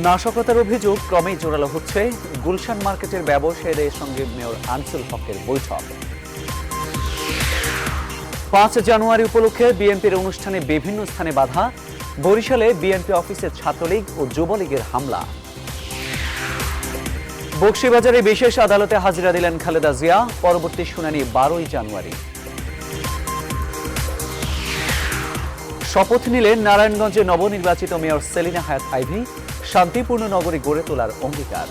নাশকতার অভিযোগ ক্রমেই জোরালো হচ্ছে। গুলশান মার্কেটের ব্যবসায়ীদের সঙ্গে মেয়র আনিসুল হকের বৈঠক। ৫ জানুয়ারি উপলক্ষে বিএনপির অনুষ্ঠানে বিভিন্ন স্থানে বাধা। বরিশালে বিএনপি অফিসে ছাত্রলীগ ও যুবলীগের হামলা। বকশীবাজারে বিশেষ আদালতে হাজিরা দিলেন খালেদা জিয়া। পরবর্তী শুনানি ১২ জানুয়ারি। শপথ নিলেন নারায়ণগঞ্জে নবনির্বাচিত মেয়র সেলিনা হায়াৎ আইভী। শান্তিপূর্ণ নগরী গড়ে তোলার অঙ্গীকার।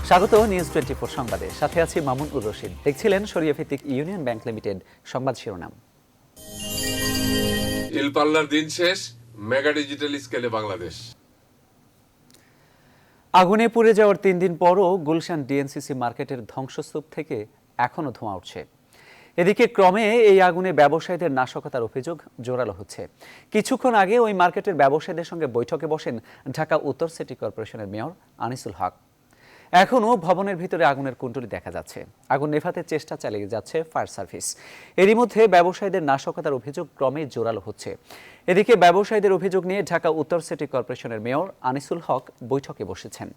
স্বাগত নিউজ 24 সংবাদে, সাথে আছি মামুন উর রশিদ। দেখছিলেন শরিয়া ভিত্তিক ইউনিয়ন ব্যাংক লিমিটেড সংবাদ শিরোনাম। ডিল পাল্লার দিন শেষ, মেগা ডিজিটাল স্কেলে বাংলাদেশ। আগুনে পুড়ে যাওয়ার ৩ দিন পরও গুলশান ডিএনসিসি মার্কেটের ধ্বংসস্তূপ থেকে এখনো ধোঁয়া উঠছে। এদিকে ক্রমে এই আগুনে ব্যবসায়ীদের নাশকতার অভিযোগ জোরালো হচ্ছে। কিছুক্ষণ আগে ওই মার্কেটের ব্যবসায়ীদের সঙ্গে বৈঠকে বসেন ঢাকা উত্তর সিটি কর্পোরেশনের মেয়র আনিসুল হক। এখনও ভবনের ভিতরে আগুনের কুণ্ডলী দেখা যাচ্ছে। আগুন নেভাতে চেষ্টা চালিয়ে যাচ্ছে ফায়ার সার্ভিস। এরই মধ্যে ব্যবসায়ীদের নাশকতার অভিযোগ ক্রমেই জোরালো হচ্ছে। এদিকে ব্যবসায়ীদের অভিযোগ নিয়ে ঢাকা উত্তর সিটি কর্পোরেশনের মেয়র আনিসুল হক বৈঠকে বসেছেন।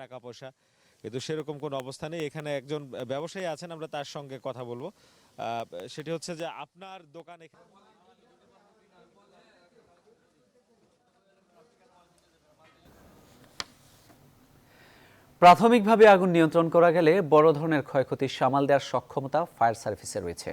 টাকা পয়সা কিন্তু সেরকম কোনো অবস্থা নেই। এখানে একজন ব্যবসায়ী আছেন, আমরা তার সঙ্গে কথা বলবো। সেটি হচ্ছে যে আপনার দোকানে প্রাথমিকভাবে আগুন নিয়ন্ত্রণ করা গেলে বড় ধরনের ক্ষয়ক্ষতি সামাল দেওয়ার সক্ষমতা ফায়ার সার্ভিসে রয়েছে।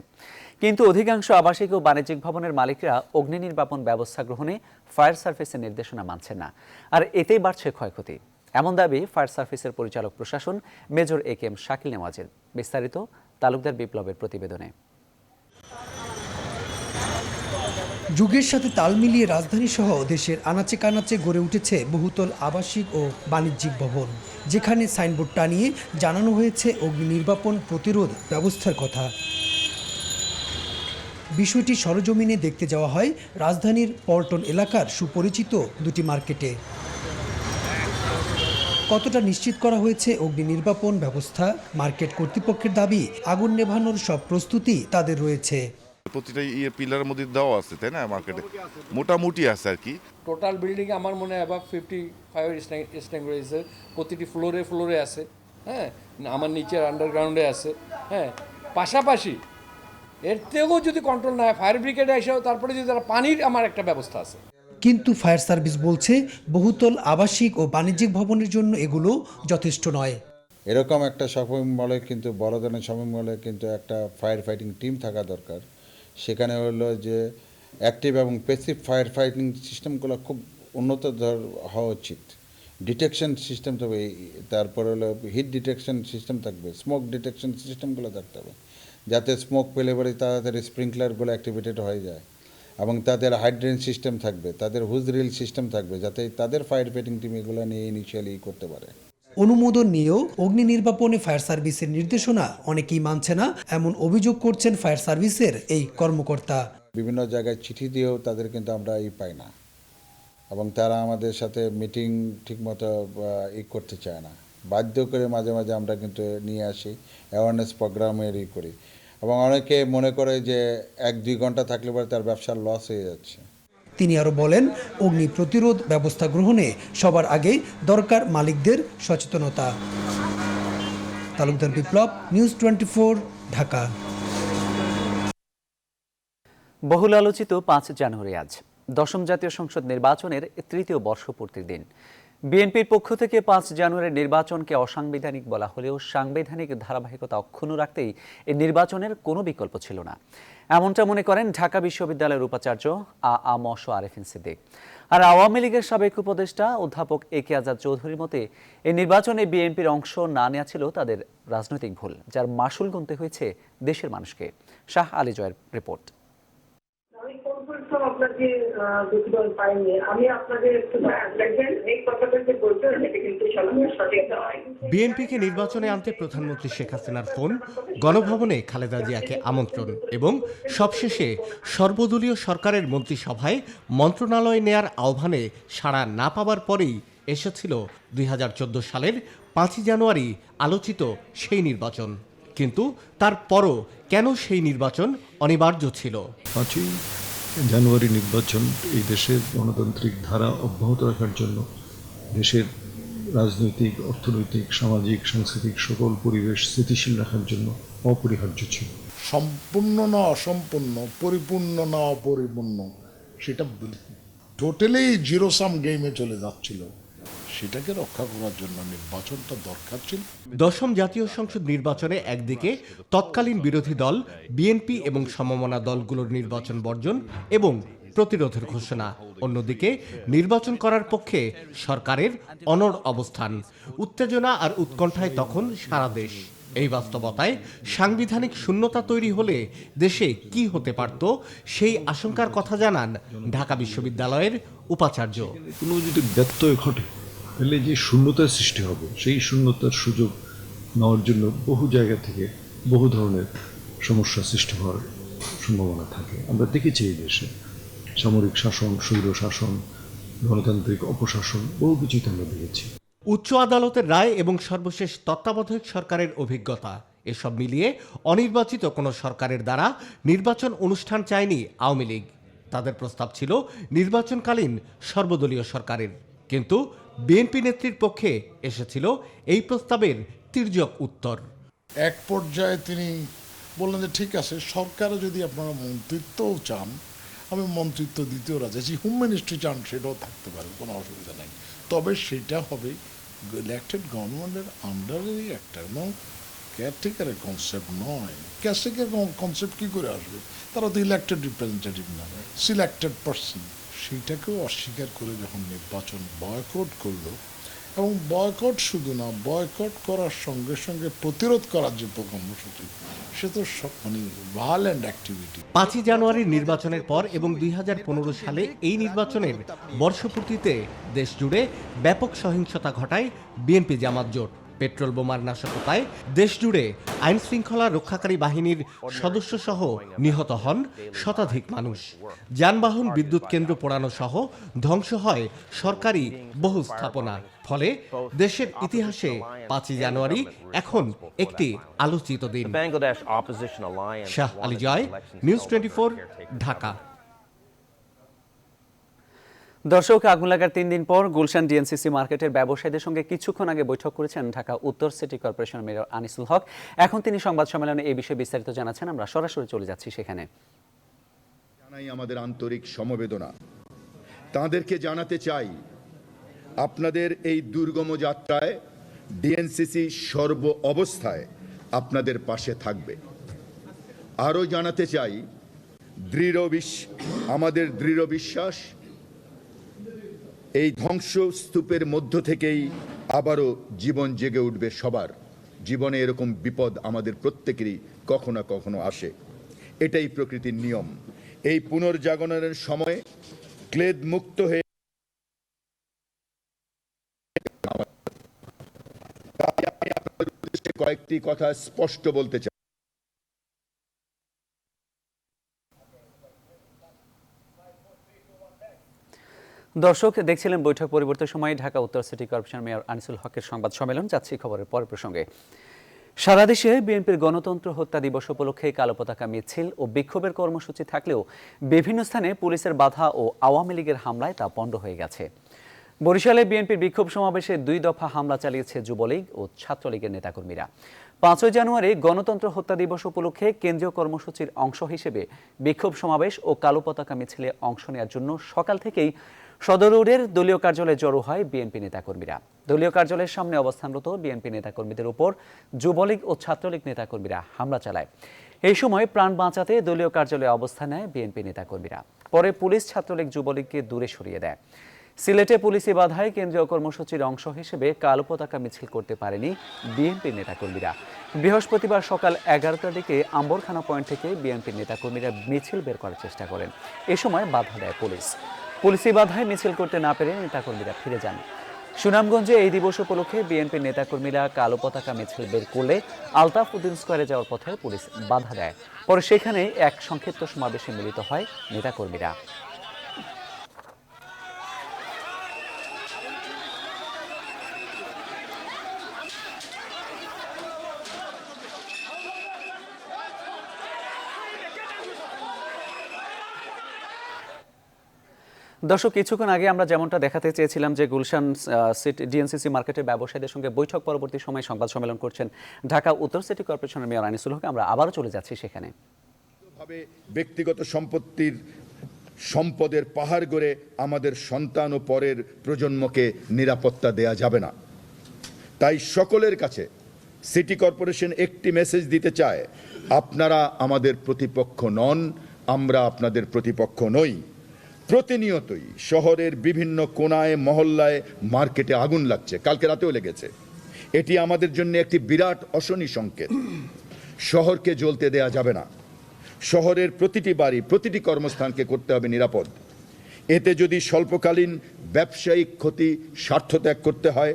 কিন্তু অধিকাংশ আবাসিক ও বাণিজ্যিক ভবনের মালিকরা অগ্নি নির্বাপন ব্যবস্থা গ্রহণে ফায়ার সার্ভিসের নির্দেশনা মানছেন না, আর এতেই বাড়ছে ক্ষয়ক্ষতি। এমন দাবি ফায়ার সার্ভিসের পরিচালক প্রশাসন মেজর এ.কে.এম. শাকিল নেওয়াজের। বিস্তারিত তালুকদার বিপ্লবের প্রতিবেদনে। যুগের সাথে তাল মিলিয়ে রাজধানী সহ দেশের আনাচে কানাচে গড়ে উঠেছে বহুতল আবাসিক ও বাণিজ্যিক ভবন, যেখানে সাইনবোর্ড টানিয়ে জানানো হয়েছে অগ্নি নির্বাপন প্রতিরোধ ব্যবস্থার কথা। বিষয়টি সরজমিনে দেখতে যাওয়া হয় রাজধানীর পল্টন এলাকার সুপরিচিত দুটি মার্কেটে। কতটা নিশ্চিত করা হয়েছে অগ্নি নির্বাপন ব্যবস্থা? মার্কেট কর্তৃপক্ষের দাবি, আগুন নেভানোর সব প্রস্তুতি তাদের রয়েছে। প্রতিটা পিলারের মধ্যে দেওয়া আছে, তাই না? মার্কেটে মোটামুটি আছে আর কি। টোটাল বিল্ডিং আমার মনে হয় অ্যাবাভ 55 স্ট্যান্ড রয়েছে, প্রতিটি ফ্লোরে ফ্লোরে আছে। হ্যাঁ, আমার নিচের আন্ডারগ্রাউন্ডে আছে। হ্যাঁ, পাশাপাশি এর থেকেও যদি কন্ট্রোল না হয়, ফায়ার ব্রিগেডে এসেও তারপরে যদি তারা পানির আমার একটা ব্যবস্থা আছে। কিন্তু ফায়ার সার্ভিস বলছে বহুতল আবাসিক ও বাণিজ্যিক ভবনের জন্য এগুলো যথেষ্ট নয়। এরকম একটা শপিং মলে কিন্তু বড় ধরনের শপিং মলে কিন্তু একটা ফায়ার ফাইটিং টিম থাকা দরকার। সেখানে হলো যে অ্যাক্টিভ এবং প্যাসিভ ফায়ার ফাইটিং সিস্টেমগুলো খুব উন্নত হওয়া উচিত। ডিটেকশন সিস্টেম থাকবে, তারপরে হলো হিট ডিটেকশন সিস্টেম থাকবে, স্মোক ডিটেকশন সিস্টেমগুলো থাকতে হবে, যাতে স্মোক পেলে পরে তাড়াতাড়ি স্প্রিংকলারগুলো অ্যাক্টিভেটেড হয়ে যায়। এবং তাদের হাইড্রেন সিস্টেম থাকবে, তাদের হুজ রিল সিস্টেম থাকবে, যাতে তাদের ফায়ার ফাইটিং টিম এগুলো নিয়ে ইনিশিয়ালি করতে পারে। অনুমোদন নিয়েও অগ্নি নির্বাপনে ফায়ার সার্ভিসের নির্দেশনা অনেকেই মানছে না, এমন অভিযোগ করছেন ফায়ার সার্ভিসের এই কর্মকর্তা। বিভিন্ন জায়গায় চিঠি দিয়েও তাদের কিন্তু আমরা পাই না, এবং তারা আমাদের সাথে মিটিং ঠিকমতো করতে চায় না। বাধ্য করে মাঝে মাঝে আমরা কিন্তু নিয়ে আসি, অ্যাওয়ারনেস প্রোগ্রামের করি, এবং অনেকে মনে করে যে 1-2 ঘন্টা থাকলে পরে তার ব্যবসার লস হয়ে যাচ্ছে। তিনি আরও বলেন, অগ্নি প্রতিরোধ ব্যবস্থা গ্রহণে সবার আগে দরকার মালিকদের সচেতনতা। তালুকদার বিপ্লব, নিউজ 24, ঢাকা। বহুল আলোচিত 5 জানুয়ারি আজ 10ম জাতীয় সংসদ নির্বাচনের 3য় বর্ষপূর্তির দিন। বিএনপির পক্ষ থেকে 5 জানুয়ারির নির্বাচনকে অসাংবিধানিক বলা হলেও সাংবিধানিক ধারাবাহিকতা অক্ষুণ্ণ রাখতেই এই নির্বাচনের কোনো বিকল্প ছিল না, এমনটা মনে করেন ঢাকা বিশ্ববিদ্যালয়ের উপাচার্য আ.ম. আরেফিন সিদ্দিক। আর আওয়ামী লীগের সাবেক উপদেষ্টা অধ্যাপক এ.কে. আজাদ চৌধুরীর মতে এই নির্বাচনে বিএনপির অংশ না নেওয়া ছিল তাদের রাজনৈতিক ভুল, যার মাসুল গুনতে হয়েছে দেশের মানুষকে। শাহ আলী জয়ের রিপোর্ট। আপনাকে পাইনি, আমি আপনাকে একটু দেখেন এই কথাটা যে বলছেন এটাকে কিন্তু সরকার সচেতন হয়। বিএনপিকে নির্বাচনে আনতে প্রধানমন্ত্রী শেখ হাসিনার ফোন, গণভবনে খালেদা জিয়াকে আমন্ত্রণ এবং সবশেষে সর্বদলীয় সরকারের মন্ত্রিসভায় মন্ত্রণালয় নেয়ার আহ্বানে সাড়া না পাওয়ার পরেই এসেছিল 2014 সালের 5ই জানুয়ারি আলোচিত সেই নির্বাচন। কিন্তু তারপরও কেন সেই নির্বাচন অনিবার্য ছিল? 5ই জানুয়ারি নির্বাচন এই দেশের গণতান্ত্রিক ধারা অব্যাহত রাখার জন্য, দেশের রাজনৈতিক, অর্থনৈতিক, সামাজিক, সাংস্কৃতিক সকল পরিবেশ স্থিতিশীল রাখার জন্য অপরিহার্য ছিল। সম্পূর্ণ না অসম্পূর্ণ, পরিপূর্ণ না অপরিপূর্ণ, সেটা টোটালি জিরো সাম গেমে চলে যাচ্ছিল। সেটাকে রক্ষা করার জন্য নির্বাচনটা দরকার ছিল। দশম জাতীয় সংসদ নির্বাচনে একদিকে তৎকালীন বিরোধী দল বিএনপি এবং সমমনা দলগুলোর নির্বাচন বর্জন এবং প্রতিরোধের ঘোষণা, অন্যদিকে নির্বাচন করার পক্ষে সরকারের অনড় অবস্থান। উত্তেজনা আর উৎকণ্ঠায় তখন সারা দেশ। এই বাস্তবতায় সাংবিধানিক শূন্যতা তৈরি হলে দেশে কি হতে পারত সেই আশঙ্কার কথা জানান ঢাকা বিশ্ববিদ্যালয়ের উপাচার্য। কোনো যদি ব্যত্যয় ঘটে তাহলে যে শূন্যতার সৃষ্টি হবে, সেই শূন্যতার সুযোগ নেওয়ার জন্য বহু জায়গা থেকে বহু ধরনের সমস্যা সৃষ্টি হওয়ার সম্ভাবনা থাকে। আমরা দেখেছি এই দেশে সামরিক শাসন, স্বৈর শাসন, গণতান্ত্রিক অপশাসন, বহু কিছুই তো আমরা দেখেছি। উচ্চ আদালতের রায় এবং সর্বশেষ তত্ত্বাবধায়ক সরকারের অভিজ্ঞতা, এসব মিলিয়ে অনির্বাচিত কোনো সরকারের দ্বারা নির্বাচন অনুষ্ঠান চায়নি আওয়ামী লীগ। তাদের প্রস্তাব ছিল নির্বাচনকালীন সর্বদলীয় সরকারের, কিন্তু বিএনপি নেত্রীর পক্ষে এসেছিল এই প্রস্তাবের তির্যক উত্তর। এক পর্যায়ে তিনি বললেন যে ঠিক আছে, সরকারে যদি আপনারা মন্ত্রিত্বও চান, আমি মন্ত্রিত্ব দিতেও রাজি আছি, হোম মিনিস্ট্রি চান সেটাও থাকতে পারে, কোনো অসুবিধা নেই, তবে সেটা হবে ইলেক্টেড গভর্নমেন্টের আন্ডারেরই একটা, এবং কেয়ারটেকারের কনসেপ্ট নয়। কেয়ারটেকার কনসেপ্ট কী করে আসবে? তারা তো ইলেক্টেড রিপ্রেজেন্টেটিভ না, সিলেক্টেড পার্সন। সেইটাকেও অস্বীকার করে যখন নির্বাচন বয়কট করলো, এবং বয়কট শুধু না, বয়কট করার সঙ্গে সঙ্গে প্রতিরোধ করার যে কর্মসূচি, সে তো সব মানে ভায়োলেন্ট অ্যাক্টিভিটি। 5ই জানুয়ারির নির্বাচনের পর এবং 2015 সালে এই নির্বাচনের বর্ষপূর্তিতে দেশ জুড়ে ব্যাপক সহিংসতা ঘটায় বিএনপি জামাত জোট। পেট্রোল বোমার নাশকতায় দেশ জুড়ে আইন শৃঙ্খলা রক্ষাকারী বাহিনীর সদস্য সহ নিহত হন শতাধিক মানুষ। যানবাহন, বিদ্যুৎ কেন্দ্র পোড়ানো সহ ধ্বংস হয় সরকারি বহু স্থাপনা। ফলে দেশের ইতিহাসে 5ই জানুয়ারি এখন একটি আলোচিত দিন। শাহ আলী জয়, নিউজ 24, ঢাকা। দর্শক, আগুন লাগার 3 দিন পর গুলশান ডিএনসিসি মার্কেটের ব্যবসায়ীদের সঙ্গে কিছুক্ষণ আগে বৈঠক করেছেন ঢাকা উত্তর সিটি কর্পোরেশন মেয়র আনিসুল হক। এখন তিনি সংবাদ সম্মেলনে এই বিষয়ে বিস্তারিত জানাচ্ছেন। আমরা সরাসরি চলে যাচ্ছি সেখানে। জানাই আমাদের আন্তরিক সমবেদনা। তাদেরকে জানাতে চাই, আপনাদের এই দুর্গম যাত্রায় ডিএনসিসি সর্ব অবস্থায় আপনাদের পাশে থাকবে। আরও জানাতে চাই, আমাদের দৃঢ় বিশ্বাস, এই ধ্বংসস্তূপের মধ্য থেকেই আবারও জীবন জেগে উঠবে সবার। জীবনে এরকম বিপদ আমাদের প্রত্যেকেরই কখনো না কখনো আসে, এটাই প্রকৃতির নিয়ম। এই পুনর্জাগরণের সময় ক্লেদ মুক্ত হয়ে আমি আপনাদের উদ্দেশ্যে কয়েকটি কথা স্পষ্ট বলতে চাই। দর্শক, দেখছিলেন বৈঠক পরিবর্তনের সময় ঢাকা উত্তর সিটি কর্পোরেশন মেয়র আনিসুল হকের সংবাদ সম্মেলন। যাচ্ছি খবরের পরের প্রসঙ্গে। সারা দেশে বিএনপির গণতন্ত্র হত্যা দিবস উপলক্ষে কালো পতাকা মিছিল ও বিক্ষোভের কর্মসূচি থাকলেও বিভিন্ন স্থানে পুলিশের বাধা ও আওয়ামী লীগের হামলায় তা পণ্ড হয়ে গেছে। বরিশালে বিএনপির বিক্ষোভ সমাবেশে 2 দফা হামলা চালিয়েছে যুবলীগ ও ছাত্রলীগের নেতাকর্মীরা। 5ই জানুয়ারি গণতন্ত্র হত্যা দিবস উপলক্ষে কেন্দ্রীয় কর্মসূচির অংশ হিসেবে বিক্ষোভ সমাবেশ ও কালো পতাকা মিছিলে অংশ নেওয়ার জন্য সকাল থেকেই সদর রোডের দলীয় কার্যালয়ে জড়ো হয় বিএনপি নেতাকর্মীরা। দলীয় কার্যালয়ের সামনে অবস্থানরত বিএনপি নেতাকর্মীদের উপর যুবলীগ ও ছাত্রলীগ নেতাকর্মীরা হামলা চালায়। এই সময় প্রাণ বাঁচাতে দলীয় কার্যালয়ে অবস্থান নেয় বিএনপি নেতাকর্মীরা। পরে পুলিশ ছাত্রলীগ যুবলীগকে দূরে সরিয়ে দেয়। সিলেটে পুলিশি বাধায় কেন্দ্রীয় কর্মসূচির অংশ হিসেবে কালো পতাকা মিছিল করতে পারেনি বিএনপি নেতাকর্মীরা। বৃহস্পতিবার সকাল 11টার দিকে আম্বরখানা পয়েন্ট থেকে বিএনপি নেতাকর্মীরা মিছিল বের করার চেষ্টা করেন। এ সময় বাধা দেয় পুলিশ। পুলিশি বাধায় মিছিল করতে না পেরে নেতাকর্মীরা ফিরে যান। সুনামগঞ্জে এই দিবস উপলক্ষে বিএনপির নেতাকর্মীরা কালো পতাকা মিছিল বের করলে আলতাফ উদ্দিন স্কোয়ারে যাওয়ার পথে পুলিশ বাধা দেয়। পরে সেখানে এক সংক্ষিপ্ত সমাবেশে মিলিত হয় নেতাকর্মীরা। দর্শক, কিছুক্ষণ আগে আমরা যেমনটা দেখাতে চেয়েছিলাম যে গুলশান ডিএনসিসি মার্কেটের ব্যবসায়ীদের সঙ্গে বৈঠক পরবর্তী সময় সংবাদ সম্মেলন করছেন ঢাকা উত্তর সিটি কর্পোরেশনের মেয়র আনিসুল হক। আমরা আবারও চলে যাচ্ছি সেখানে। ব্যক্তিগত সম্পদের পাহাড় গড়ে আমাদের সন্তান ও পরের প্রজন্মকে নিরাপত্তা দেয়া যাবে না। তাই সকলের কাছে সিটি কর্পোরেশন একটি মেসেজ দিতে চায়, আপনারা আমাদের প্রতিপক্ষ নন, আমরা আপনাদের প্রতিপক্ষ নই। প্রতিনিয়তই শহরের বিভিন্ন কোনায় মহল্লায় মার্কেটে আগুন লাগছে, কালকে রাতেও লেগেছে। এটি আমাদের জন্য একটি বিরাট অশনি সংকেত। শহরকে জ্বলতে দেয়া যাবে না। শহরের প্রতিটি বাড়ি, প্রতিটি কর্মস্থানকে করতে হবে নিরাপদ। এতে যদি স্বল্পকালীন ব্যবসায়িক ক্ষতি স্বার্থত্যাগ করতে হয়,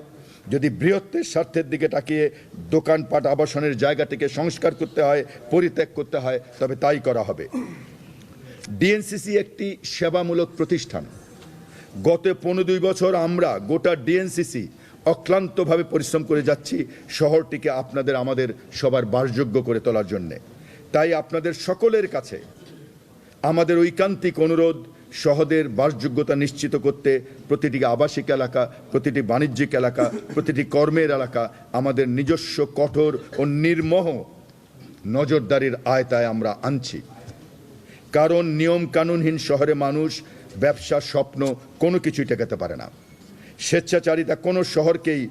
যদি বৃহত্তের স্বার্থের দিকে তাকিয়ে দোকানপাট আবাসনের জায়গাটিকে সংস্কার করতে হয়, পরিত্যাগ করতে হয়, তবে তাই করা হবে। ডিএনসিসি একটি সেবামূলক প্রতিষ্ঠান। গত 15-2 বছর আমরা গোটা ডিএনসিসি অক্লান্তভাবে পরিশ্রম করে যাচ্ছি শহরটিকে আপনাদের আমাদের সবার বাসযোগ্য করে তোলার জন্যে। তাই আপনাদের সকলের কাছে আমাদের ঐকান্তিক অনুরোধ, শহরের বাসযোগ্যতা নিশ্চিত করতে প্রতিটি আবাসিক এলাকা, প্রতিটি বাণিজ্যিক এলাকা, প্রতিটি কর্মের এলাকা আমাদের নিজস্ব কঠোর ও নির্মোহ নজরদারির আয়তায় আমরা আনছি। কারণ নিয়ম কানুনহীন শহরে মানুষ, ব্যবসা, স্বপ্ন কোনো কিছুই টেকাতে পারে না। স্বেচ্ছাচারিতা কোনো শহরকেই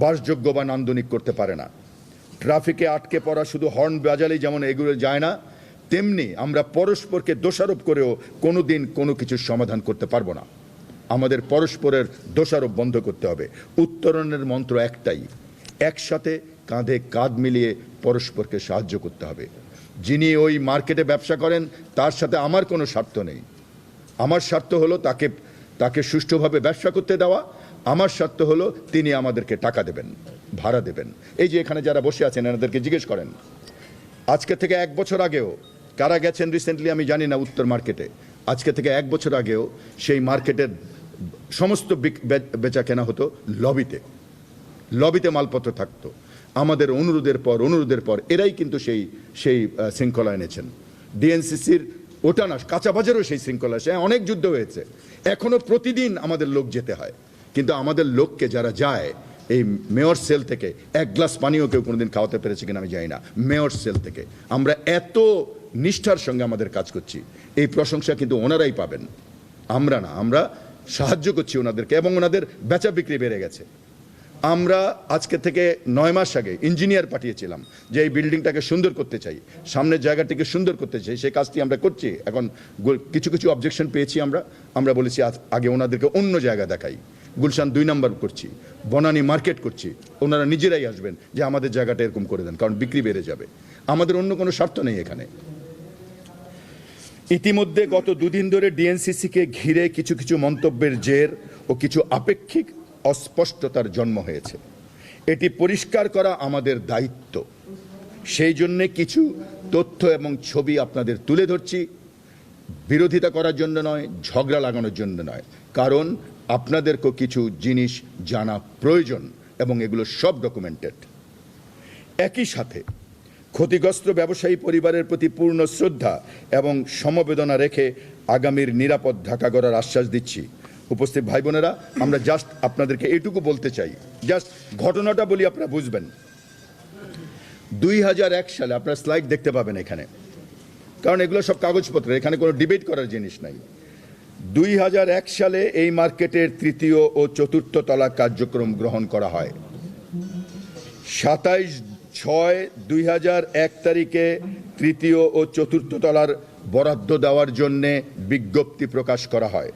বাসযোগ্য বা নান্দনিক করতে পারে না। ট্রাফিকে আটকে পড়া শুধু হর্ন বাজালেই যেমন এগুলো যায় না, তেমনি আমরা পরস্পরকে দোষারোপ করেও কোনো দিন কোনো কিছুর সমাধান করতে পারবো না। আমাদের পরস্পরের দোষারোপ বন্ধ করতে হবে। উত্তরণের মন্ত্র একটাই, একসাথে কাঁধে কাঁধ মিলিয়ে পরস্পরকে সাহায্য করতে হবে। যিনি ওই মার্কেটে ব্যবসা করেন তার সাথে আমার কোনো স্বার্থ নেই। আমার স্বার্থ হলো তাকে সুষ্ঠুভাবে ব্যবসা করতে দেওয়া। আমার স্বার্থ হলো তিনি আমাদেরকে টাকা দেবেন, ভাড়া দেবেন। এই যে এখানে যারা বসে আছেন এনাদেরকে জিজ্ঞেস করেন, আজকে থেকে 1 বছর আগেও কারা গেছেন রিসেন্টলি আমি জানি না উত্তর মার্কেটে, আজকে থেকে 1 বছর আগেও সেই মার্কেটের সমস্ত বেচা কেনা হতো লবিতে মালপত্র থাকতো। আমাদের অনুরোধের পর এরাই কিন্তু সেই শৃঙ্খলা এনেছেন। ডিএনসিসির ওটা না, কাঁচাবাজারও সেই শৃঙ্খলা, সে অনেক যুদ্ধ হয়েছে। এখনো প্রতিদিন আমাদের লোক যেতে হয়, কিন্তু আমাদের লোককে যারা যায় এই মেয়র সেল থেকে 1 গ্লাস পানিও কেউ কোনোদিন খাওয়াতে পেরেছে কিনা আমি জানি না। মেয়র সেল থেকে আমরা এত নিষ্ঠার সঙ্গে আমাদের কাজ করছি, এই প্রশংসা কিন্তু ওনারাই পাবেন, আমরা না। আমরা সাহায্য করছি ওনাদেরকে এবং ওনাদের বেচা বিক্রি বেড়ে গেছে। আমরা আজকে থেকে 9 মাস আগে ইঞ্জিনিয়ার পাঠিয়েছিলাম যে এই বিল্ডিংটাকে সুন্দর করতে চাই, সামনের জায়গাটিকে সুন্দর করতে চাই, সেই কাজটি আমরা করছি। এখন কিছু অবজেকশন পেয়েছি, আমরা বলেছি আগে ওনাদেরকে অন্য জায়গা দেখাই। গুলশান 2 নম্বর করছি, বনানী মার্কেট করছি, ওনারা নিজেরাই আসবেন যে আমাদের জায়গাটা এরকম করে দেন, কারণ বিক্রি বেড়ে যাবে। আমাদের অন্য কোনো স্বার্থ নেই এখানে। ইতিমধ্যে গত 2 দিন ধরে ডিএনসিসিকে ঘিরে কিছু মন্তব্যের জের ও কিছু আপেক্ষিক অস্পষ্টতার জন্ম হয়েছে। এটি পরিষ্কার করা আমাদের দায়িত্ব। সেই জন্যে কিছু তথ্য এবং ছবি আপনাদের তুলে ধরছি, বিরোধিতা করার জন্য নয়, ঝগড়া লাগানোর জন্য নয়, কারণ আপনাদেরকেও কিছু জিনিস জানা প্রয়োজন এবং এগুলো সব ডকুমেন্টেড। একই সাথে ক্ষতিগ্রস্ত ব্যবসায়ী পরিবারের প্রতি পূর্ণ শ্রদ্ধা এবং সমবেদনা রেখে আগামীর নিরাপদ ঢাকা গড়ার আশ্বাস দিচ্ছি। উপস্থিত ভাই বোনেরা, আমরা জাস্ট আপনাদেরকে এটুকু বলতে চাই, জাস্ট ঘটনাটা বলি আপনারা বুঝবেন। 2001 সালে আপনারা স্লাইড দেখতে পাবেন এখানে, কারণ এগুলো সব কাগজপত্র, এখানে কোনো ডিবেট করার জিনিস নাই। 2001 সালে এই মার্কেটের 3য় ও 4র্থ তলা কার্যক্রম গ্রহণ করা হয়। 27/6/2001 তারিখে 3য় ও 4র্থ তলার বরাদ্দ দেওয়ার জন্যে বিজ্ঞপ্তি প্রকাশ করা হয়।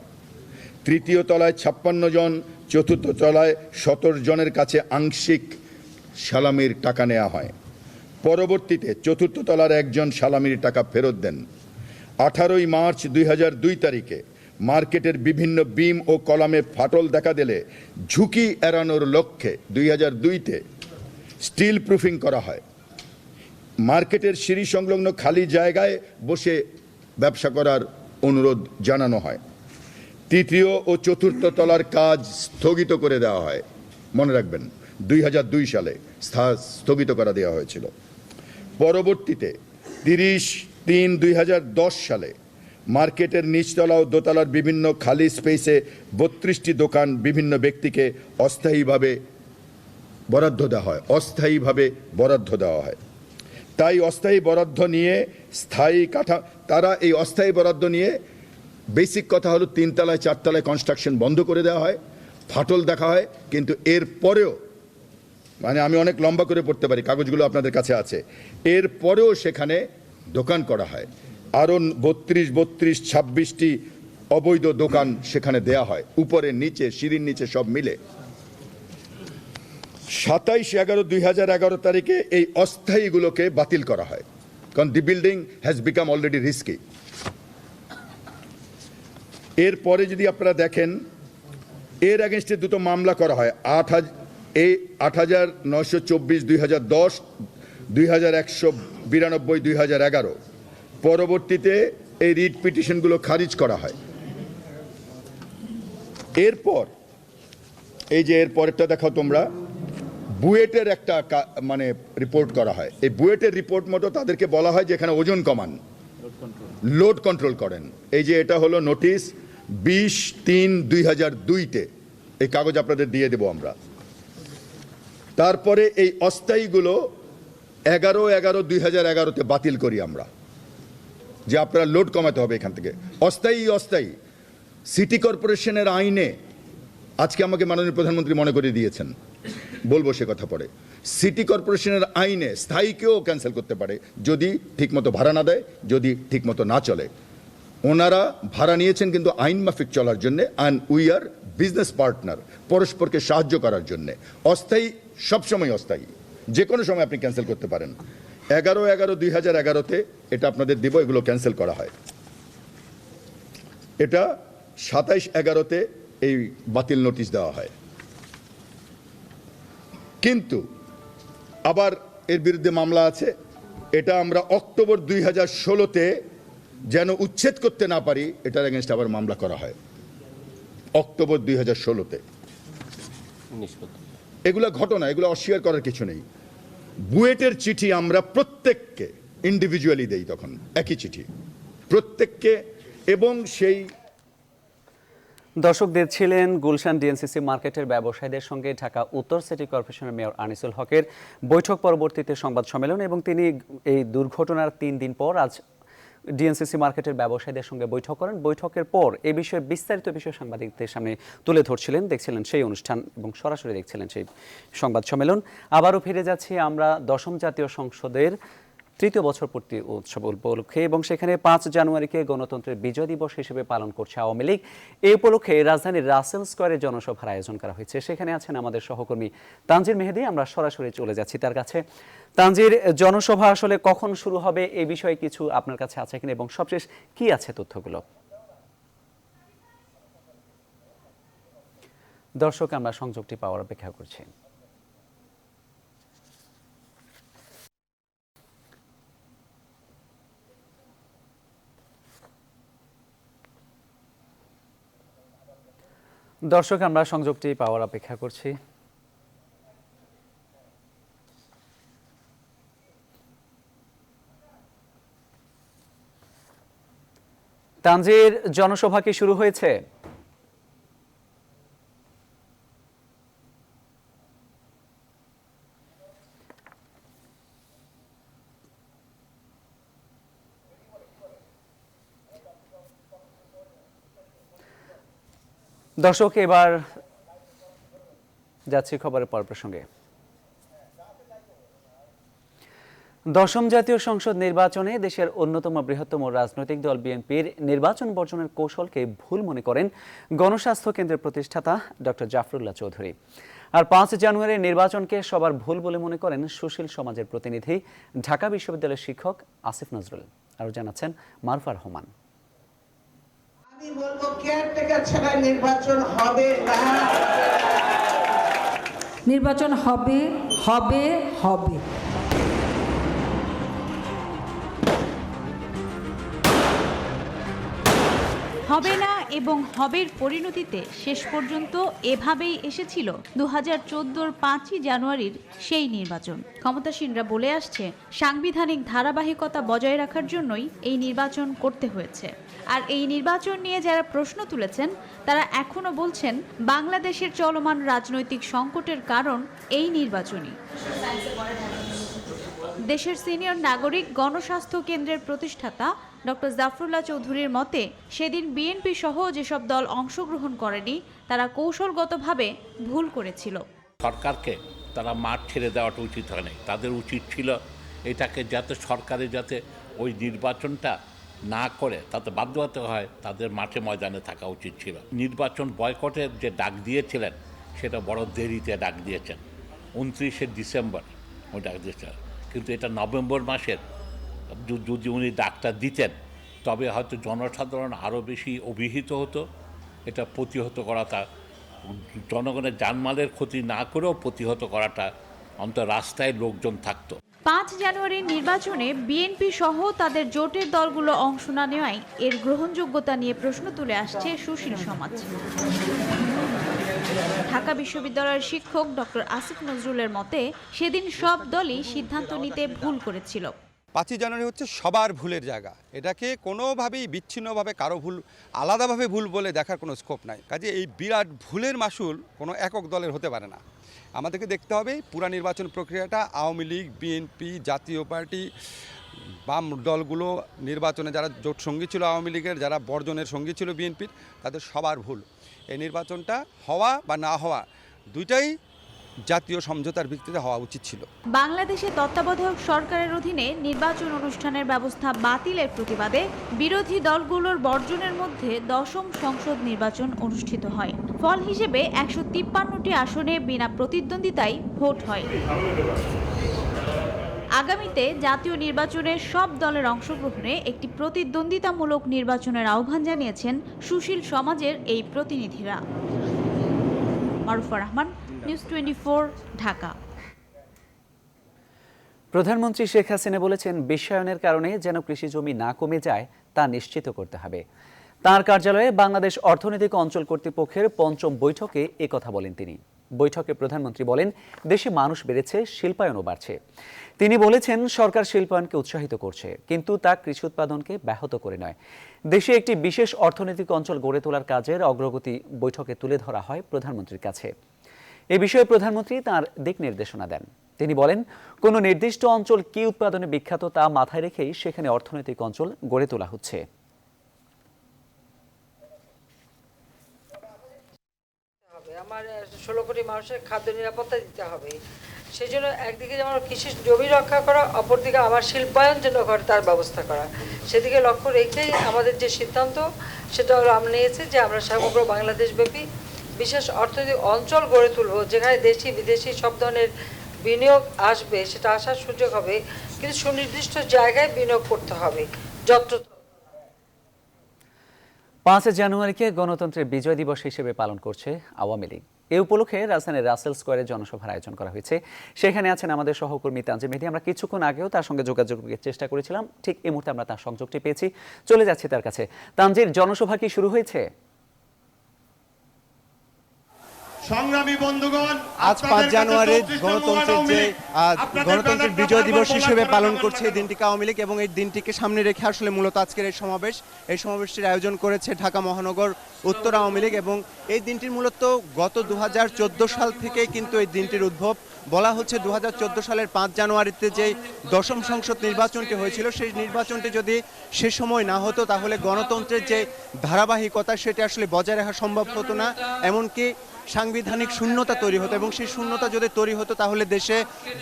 3য় তলায় 56 জন, 4র্থ তলায় 17 জনের কাছে আংশিক সালামির টাকা নেওয়া হয়। পরবর্তীতে 4র্থ তলার একজন সালামির টাকা ফেরত দেন। 18 মার্চ 2002 তারিখে মার্কেটের বিভিন্ন বিম ও কলামে ফাটল দেখা দিলে ঝুঁকি এড়ানোর লক্ষ্যে 2002-তে স্টিল প্রুফিং করা হয়। মার্কেটের সিঁড়ি সংলগ্ন খালি জায়গায় বসে ব্যবসা করার অনুরোধ জানানো হয়। তৃতীয় ও চতুর্থ তলার কাজ স্থগিত করে দেওয়া হয়। মনে রাখবেন 2002 সালে স্থগিত করা দেওয়া হয়েছিল। পরবর্তীতে 30/3/2010 সালে মার্কেটের নিচতলা ও দোতলার বিভিন্ন খালি স্পেসে 32টি দোকান বিভিন্ন ব্যক্তিকে অস্থায়ীভাবে বরাদ্দ দেওয়া হয়। তাই অস্থায়ী বরাদ্দ নিয়ে তারা এই অস্থায়ী বরাদ্দ নিয়ে বেসিক কথা হলো 3 তলায় 4 তলায় কনস্ট্রাকশন বন্ধ করে দেওয়া হয়, ফাটল দেখা হয়, কিন্তু এর পরেও মানে আমি অনেক লম্বা করে পড়তে পারি, কাগজগুলো আপনাদের কাছে আছে, এর পরেও সেখানে দোকান করা হয়। আরও 26টি অবৈধ দোকান সেখানে দেয়া হয়, উপরে নিচে সিঁড়ির নিচে সব মিলে। 27/11/2011 তারিখে এই অস্থায়ীগুলোকে বাতিল করা হয়, কারণ দি building has become already risky. এরপরে যদি আপনারা দেখেন, এর এগেনস্টে দুটো মামলা করা হয়, 8,924/2010, 2,192/2011। পরবর্তীতে এই রিট পিটিশনগুলো খারিজ করা হয়। এরপর এই যে এর পরেরটা দেখো তোমরা, বুয়েটের একটা মানে রিপোর্ট করা হয়। এই বুয়েটের রিপোর্ট মতো তাদেরকে বলা হয় যে এখানে ওজন কমান, লোড কন্ট্রোল করেন। এই যে এটা হলো নোটিশ 20/3/2002-তে, এই কাগজ আপনাদের দিয়ে দেব আমরা। তারপরে এই অস্থায়ীগুলো 11/11/2011-তে বাতিল করি আমরা, যে আপনারা লোড কমাতে হবে এখান থেকে। অস্থায়ী সিটি কর্পোরেশনের আইনে, আজকে আমাকে মাননীয় প্রধানমন্ত্রী মনে করিয়ে দিয়েছেন, বলবো সে কথা পরে, সিটি কর্পোরেশনের আইনে স্থায়ীকেও ক্যান্সেল করতে পারে যদি ঠিকমতো ভাড়া না দেয়, যদি ঠিকমতো না চলে। ওনারা ভাড়া নিয়েছেন কিন্তু আইন মাফিক চলার জন্য, and we are business partner, পরস্পরকে সাহায্য করার জন্য। অস্থায়ী সবসময় অস্থায়ী, যে কোনো সময় আপনি ক্যান্সেল করতে পারেন। 11/11/2011-তে এটা আপনাদের দিব, এগুলো ক্যান্সেল করা হয়। এটা 27/11-তে এই বাতিল নোটিশ দেওয়া হয়। কিন্তু আবার এর বিরুদ্ধে মামলা আছে। এটা আমরা অক্টোবর 2016-তে যেন উচ্ছেদ করতে না পারি, এটার এগেনস্ট আবার মামলা করা হয় অক্টোবর 2016-তে। এগুলো ঘটনা, এগুলো অস্বীকার করার কিছু নেই। বুয়েটের চিঠি আমরা প্রত্যেককে ইন্ডিভিজুয়ালি দেই, তখন একই চিঠি প্রত্যেককে, এবং সেই দর্শকদের ছিলেন গুলশান ডিএনসিসি মার্কেটের ব্যবসায়ীদের সঙ্গে ঢাকা উত্তর সিটি কর্পোরেশনের মেয়র আনিসুল হকের বৈঠক পরবর্তীতে সংবাদ সম্মেলন, এবং তিনি এই দুর্ঘটনার 3 দিন পর আজ ডিএনসিসি মার্কেটের ব্যবসায়ীদের সঙ্গে বৈঠক করেন। বৈঠকের পর এ বিষয়ে বিস্তারিত বিষয় সাংবাদিকদের সামনে তুলে ধরছিলেন, দেখছিলেন সেই অনুষ্ঠান এবং সরাসরি দেখছিলেন সেই সংবাদ সম্মেলন। আবারও ফিরে যাচ্ছি আমরা 10ম জাতীয় সংসদের 3য় বছরপূর্তি উৎসব উপলক্ষে, এবং সেখানে 5 জানুয়ারিকে গণতন্ত্রের বিজয় দিবস হিসেবে পালন করছে আওয়ামী লীগ। এই উপলক্ষে রাজধানীর রাসেল স্কোয়ারে জনসভার আয়োজন করা হয়েছে। সেখানে আছেন আমাদের সহকর্মী তানজির মেহেদি। আমরা সরাসরি চলে যাচ্ছি তার কাছে। তানজির, জনসভা আসলে কখন শুরু হবে এই বিষয়ে কিছু আপনার কাছে আছে কিনা, এবং সবশেষ কি আছে তথ্যগুলো? দর্শক, আমরা সংযোগটি পাওয়ার অপেক্ষা করছি। দর্শক, আমরা সংযোগটি পাওয়ার অপেক্ষা করছি। তানজির, জনসভা কি শুরু হয়েছে? দর্শক, এবার যাচ্ছি খবরের পর প্রসঙ্গে। 10ম জাতীয় সংসদ নির্বাচনে দেশের অন্যতম বৃহত্তম রাজনৈতিক দল বিএনপির নির্বাচন বর্জনের কৌশলকে ভুল মনে করেন গণস্বাস্থ্য কেন্দ্রের প্রতিষ্ঠাতা ডক্টর জাফরুল্লাহ চৌধুরী। আর 5 জানুয়ারির নির্বাচনকে সবার ভুল বলে মনে করেন সুশীল সমাজের প্রতিনিধি ঢাকা বিশ্ববিদ্যালয়ের শিক্ষক আসিফ নজরুল। আরও জানাচ্ছেন মারুফা রহমান। আমি বলবো কেয়ারটেকার ছাড়া নির্বাচন হবে না। নির্বাচন হবে হবে হবে। হবে না এবং হবের পরিণতিতে শেষ পর্যন্ত এভাবেই এসেছিল 2014-র 5ই জানুয়ারির সেই নির্বাচন। ক্ষমতাসীনরা বলে আসছে সাংবিধানিক ধারাবাহিকতা বজায় রাখার জন্যই এই নির্বাচন করতে হয়েছে। আর এই নির্বাচন নিয়ে যারা প্রশ্ন তুলেছেন তারা এখনো বলছেন বাংলাদেশের চলমান রাজনৈতিক সংকটের কারণ এই নির্বাচনই। দেশের সিনিয়র নাগরিক গণস্বাস্থ্য কেন্দ্রের প্রতিষ্ঠাতা ডক্টর জাফরুল্লাহ চৌধুরীর মতে সেদিন বিএনপি সহ যেসব দল অংশগ্রহণ করেনি তারা কৌশলগতভাবে ভুল করেছিল। সরকারকে তারা মাঠ ছেড়ে দেওয়াটা উচিত হয়নি, তাদের উচিত ছিল এটাকে যাতে সরকারের যাতে ওই নির্বাচনটা না করে তাতে বাধ্য হতে হয়, তাদের মাঠে ময়দানে থাকা উচিত ছিল। নির্বাচন বয়কটের যে ডাক দিয়েছিলেন সেটা বড় দেরিতে ডাক দিয়েছেন, 29শে ডিসেম্বর ওই ডাক দিয়েছেন, কিন্তু এটা নভেম্বর মাসের যদি উনি ডাকটা দিতেন তবে হয়তো জনসাধারণ আরও বেশি অভিহিত হতো। এটা প্রতিহত করাটা, জনগণের জানমালের ক্ষতি না করেও প্রতিহত করাটা, অন্তত রাস্তায় লোকজন থাকতো। 5 জানুয়ারির নির্বাচনে বিএনপি সহ তাদের জোটের দলগুলো অংশ না নেওয়ায় এর গ্রহণযোগ্যতা নিয়ে প্রশ্ন তুলে আসছে সুশীল সমাজ। ঢাকা বিশ্ববিদ্যালয়ের শিক্ষক ডক্টর আসিফ নজরুলের মতে সেদিন সব দলই সিদ্ধান্ত নিতে ভুল করেছিল। 5ই জানুয়ারি হচ্ছে সবার ভুলের জায়গা, এটাকে কোনোভাবেই বিচ্ছিন্নভাবে কারো ভুল আলাদাভাবে ভুল বলে দেখার কোনো স্কোপ নাই। কাজে এই বিরাট ভুলের মাসুল কোনো একক দলের হতে পারে না। আমাদেরকে দেখতে হবে পুরা নির্বাচন প্রক্রিয়াটা আওয়ামী লীগ, বিএনপি, জাতীয় পার্টি, বাম দলগুলো, নির্বাচনে যারা জোট সঙ্গী ছিল আওয়ামী লীগের, যারা বর্জনের সঙ্গী ছিল বিএনপির, তাদের সবার ভুল। এই নির্বাচনটা হওয়া বা না হওয়া দুইটাই জাতীয় সমঝোতার ভিত্তিতে হওয়া উচিত ছিল। বাংলাদেশে তত্ত্বাবধায়ক সরকারের অধীনে নির্বাচন অনুষ্ঠানের ব্যবস্থা বাতিলের প্রতিবাদে বিরোধী দলগুলোর বর্জনের মধ্যে 10ম সংসদ নির্বাচন অনুষ্ঠিত হয়। ফল হিসেবে 153টি আসনে বিনা প্রতিদ্বন্দ্বিতায় ভোট হয়। আগামীতে জাতীয় নির্বাচনে সব দলের অংশগ্রহণে একটি প্রতিদ্বন্দ্বিতামূলক নির্বাচনের আহ্বান জানিয়েছেন সুশীল সমাজের এই প্রতিনিধিরা। মারুফা রহমান, নিউজ 24, ঢাকা। প্রধানমন্ত্রী শেখ হাসিনা বলেছেন বিশ্বায়নের কারণে যেন কৃষি জমি না কমে যায় তা নিশ্চিত করতে হবে। তার কার্যালয়ে বাংলাদেশ অর্থনৈতিক অঞ্চল কর্তৃপক্ষের 5ম বৈঠকে একথা বলেন তিনি। বৈঠকে প্রধানমন্ত্রী বলেন দেশে মানুষ বেড়েছে, শিল্পায়নও বাড়ছে। তিনি বলেছেন সরকার শিল্পায়নকে উৎসাহিত করছে, কিন্তু তা কৃষি উৎপাদনকে ব্যাহত করে নয়। দেশে একটি বিশেষ অর্থনৈতিক অঞ্চল গড়ে তোলার কাজের অগ্রগতি বৈঠকে তুলে ধরা হয় প্রধানমন্ত্রীর কাছে। এ বিষয়ে প্রধানমন্ত্রী তার দিক নির্দেশনা দেন। তিনি বলেন কোনো নির্দিষ্ট অঞ্চল কি উৎপাদনে বিখ্যাত তা মাথায় রেখেই সেখানে অর্থনৈতিক অঞ্চল গড়ে তোলা হচ্ছে। আমার 16 কোটি মানুষের খাদ্য নিরাপত্তা দিতে হবে। সেই জন্য একদিকে যেমন কৃষি জমি রক্ষা করা, অপরদিকে আমার শিল্পায়ন যেন ঘরে তার ব্যবস্থা করা, সেদিকে লক্ষ্য রেখেই আমাদের যে সিদ্ধান্ত সেটা হলো আমরা নিয়েছি যে আমরা সমগ্র বাংলাদেশব্যাপী বিশেষ অর্থনৈতিক অঞ্চল গড়ে তুলব, যেখানে দেশি বিদেশি সব ধরনের বিনিয়োগ আসবে, সেটা আসার সুযোগ হবে, কিন্তু সুনির্দিষ্ট জায়গায় বিনিয়োগ করতে হবে। যত 5 জানুয়ারিকে গণতন্ত্রের বিজয় দিবস হিসেবে পালন করছে আওয়ামী লীগ। এ উপলক্ষে রাজধানীর রাসেল স্কোয়ারে জনসভার আয়োজন করা হয়েছে। সেখানে আছেন আমাদের সহকর্মী তানজিম মেহেদী। আমরা কিছুক্ষণ আগেও তার সঙ্গে যোগাযোগের চেষ্টা করেছিলাম, ঠিক এই মুহূর্তে আমরা তার সংযোগটি পেয়েছি, চলে যাচ্ছি তার কাছে। তানজির, জনসভা কি শুরু হয়েছে? সংগ্রামী বন্ধুগণ, আজ 5 জানুয়ারি গণতন্ত্রের বিজয় দিবস হিসেবে পালন করছে এই দিনটিকে আওয়ামী লীগ, এবং এই দিনটিকে সামনে রেখে আসলে মূলত আজকের এই সমাবেশটির আয়োজন করেছে ঢাকা মহানগর উত্তর আওয়ামী লীগ। এবং এই দিনটির মূলত গত 2014 সাল থেকে কিন্তু এই দিনটির উদ্ভব। বলা হচ্ছে 2014 সালের 5 জানুয়ারিতে যে 10ম সংসদ নির্বাচনটি হয়েছিল, সেই নির্বাচনটি যদি সে সময় না হতো তাহলে গণতন্ত্রের যে ধারাবাহিকতা সেটি আসলে বজায় রাখা সম্ভব হতো না, এমনকি সাংবিধানিক শূন্যতা তৈরি হতো। এবং সেই শূন্যতা যদি তৈরি হতো তাহলে দেশে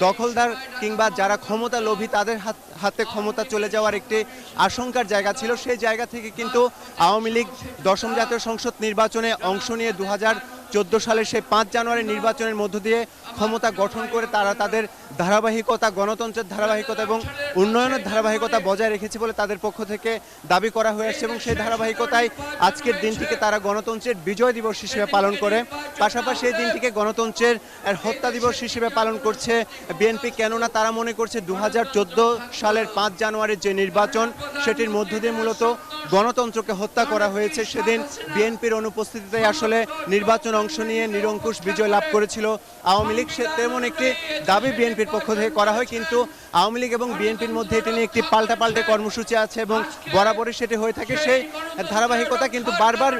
দখলদার কিংবা যারা ক্ষমতা লোভী তাদের হাতে ক্ষমতা চলে যাওয়ার একটি আশঙ্কার জায়গা ছিল। সেই জায়গা থেকে কিন্তু আওয়ামী লীগ 10ম জাতীয় সংসদ নির্বাচনে অংশ নিয়ে সালের সেই 5 জানুয়ারি নির্বাচনের মধ্য দিয়ে ক্ষমতা গঠন করে তারা তাদের ধারাবাহিকতা, গণতন্ত্রের ধারাবাহিকতা এবং উন্নয়নের ধারাবাহিকতা বজায় রেখেছে বলে তাদের পক্ষ থেকে দাবি করা হয়ে আসছে এবং সেই ধারাবাহিকতায় আজকের দিনটিকে তারা গণতন্ত্রের বিজয় দিবস হিসেবে পালন করে। পাশাপাশি এই দিনটিকে গণতন্ত্রের হত্যা দিবস হিসেবে পালন করছে বিএনপি, কেননা তারা মনে করছে 2014 সালের 5 জানুয়ারির যে নির্বাচন সেটির মধ্য দিয়ে মূলত গণতন্ত্রকে হত্যা করা হয়েছে। সেদিন বিএনপির অনুপস্থিতিতে আসলে নির্বাচন অংশ নিয়ে নিরঙ্কুশ বিজয় লাভ করেছিল আওয়ামী লীগ। তেমন একটি দাবি বিএনপির পক্ষ থেকে করা হয়, কিন্তু আওয়ামী লীগ এবং বিএনপির মধ্যে এটি নিয়ে একটি পাল্টাপাল্টে কর্মসূচি আছে এবং বরাবরই সেটি হয়ে থাকে সেই ধারাবাহিকতা। কিন্তু বারবার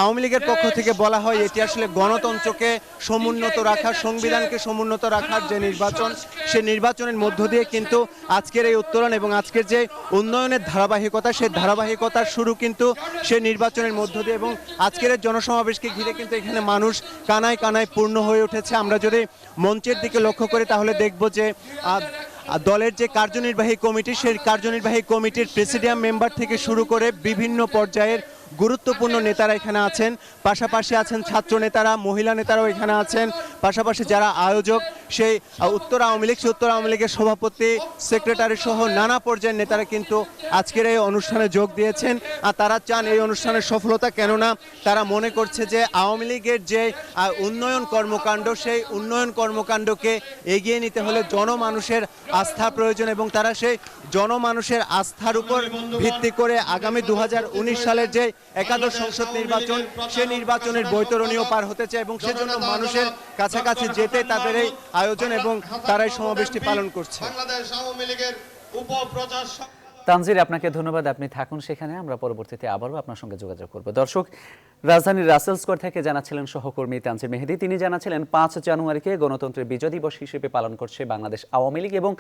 আওয়ামী লীগের পক্ষ থেকে বলা হয় এটি আসলে গণতন্ত্রকে সমুন্নত রাখা, সংবিধানকে সমুন্নত রাখার যে নির্বাচন, সেই নির্বাচনের মধ্য দিয়ে কিন্তু আজকের এই উত্তরণ এবং আজকের যে উন্নয়নের ধারাবাহিকতা, সেই ধারাবাহিকতার শুরু কিন্তু সেই নির্বাচনের মধ্য দিয়ে। এবং আজকের এই জনসমাবেশকে ঘিরে কিন্তু এখানে মানুষ কানায় কানায় পূর্ণ হয়ে উঠেছে। আমরা যদি মঞ্চের দিকে লক্ষ্য করি তাহলে দেখব যে দলের যে কার্যনির্বাহী কমিটি, সেই কার্যনির্বাহী কমিটির প্রেসিডিয়াম মেম্বার থেকে শুরু করে বিভিন্ন পর্যায়ের গুরুত্বপূর্ণ নেতারা এখানে আছেন। পাশাপাশি আছেন ছাত্র নেতারা, মহিলা নেতারাও এখানে আছেন। পাশাপাশি যারা আয়োজক সেই উত্তর আওয়ামী লীগ, উত্তর আওয়ামী লীগের সভাপতি, সেক্রেটারি সহ নানা পর্যায়ের নেতারা কিন্তু আজকের এই অনুষ্ঠানে যোগ দিয়েছেন। আর তারা চান এই অনুষ্ঠানের সফলতা, কেননা তারা মনে করছে যে আওয়ামী লীগের যে উন্নয়ন কর্মকাণ্ড, সেই উন্নয়ন কর্মকাণ্ডকে এগিয়ে নিতে হলে জনমানুষের আস্থা প্রয়োজন এবং তারা সেই জনমানুষের আস্থার উপর ভিত্তি করে আগামী 2019 সালের যে একাদশ সংসদ নির্বাচন, সেই নির্বাচনের বৈতরণীও পার হতে চায় এবং সেজন্য মানুষের কাছাকাছি যেতে তাদের এই আয়োজন এবং তারাই সমাবেশটি পালন করছে। বাংলাদেশ আওয়ামী লীগের উপপ্রচার তানজির, আপনাকে ধন্যবাদ। আপনি থাকুন সেখানে, আমরা পরবর্তীতে আবারও আপনার সঙ্গে যোগাযোগ করব। দর্শক, রাজধানীর রাসেল স্কোয়ার থেকে জানাচ্ছিলেন সহকর্মী তানজির মেহেদি। তিনি জানাচ্ছিলেন 5 জানুয়ারিকে গণতন্ত্রের বিজয় দিবস হিসেবে পালন করছে বাংলাদেশ আওয়ামী লীগ এবং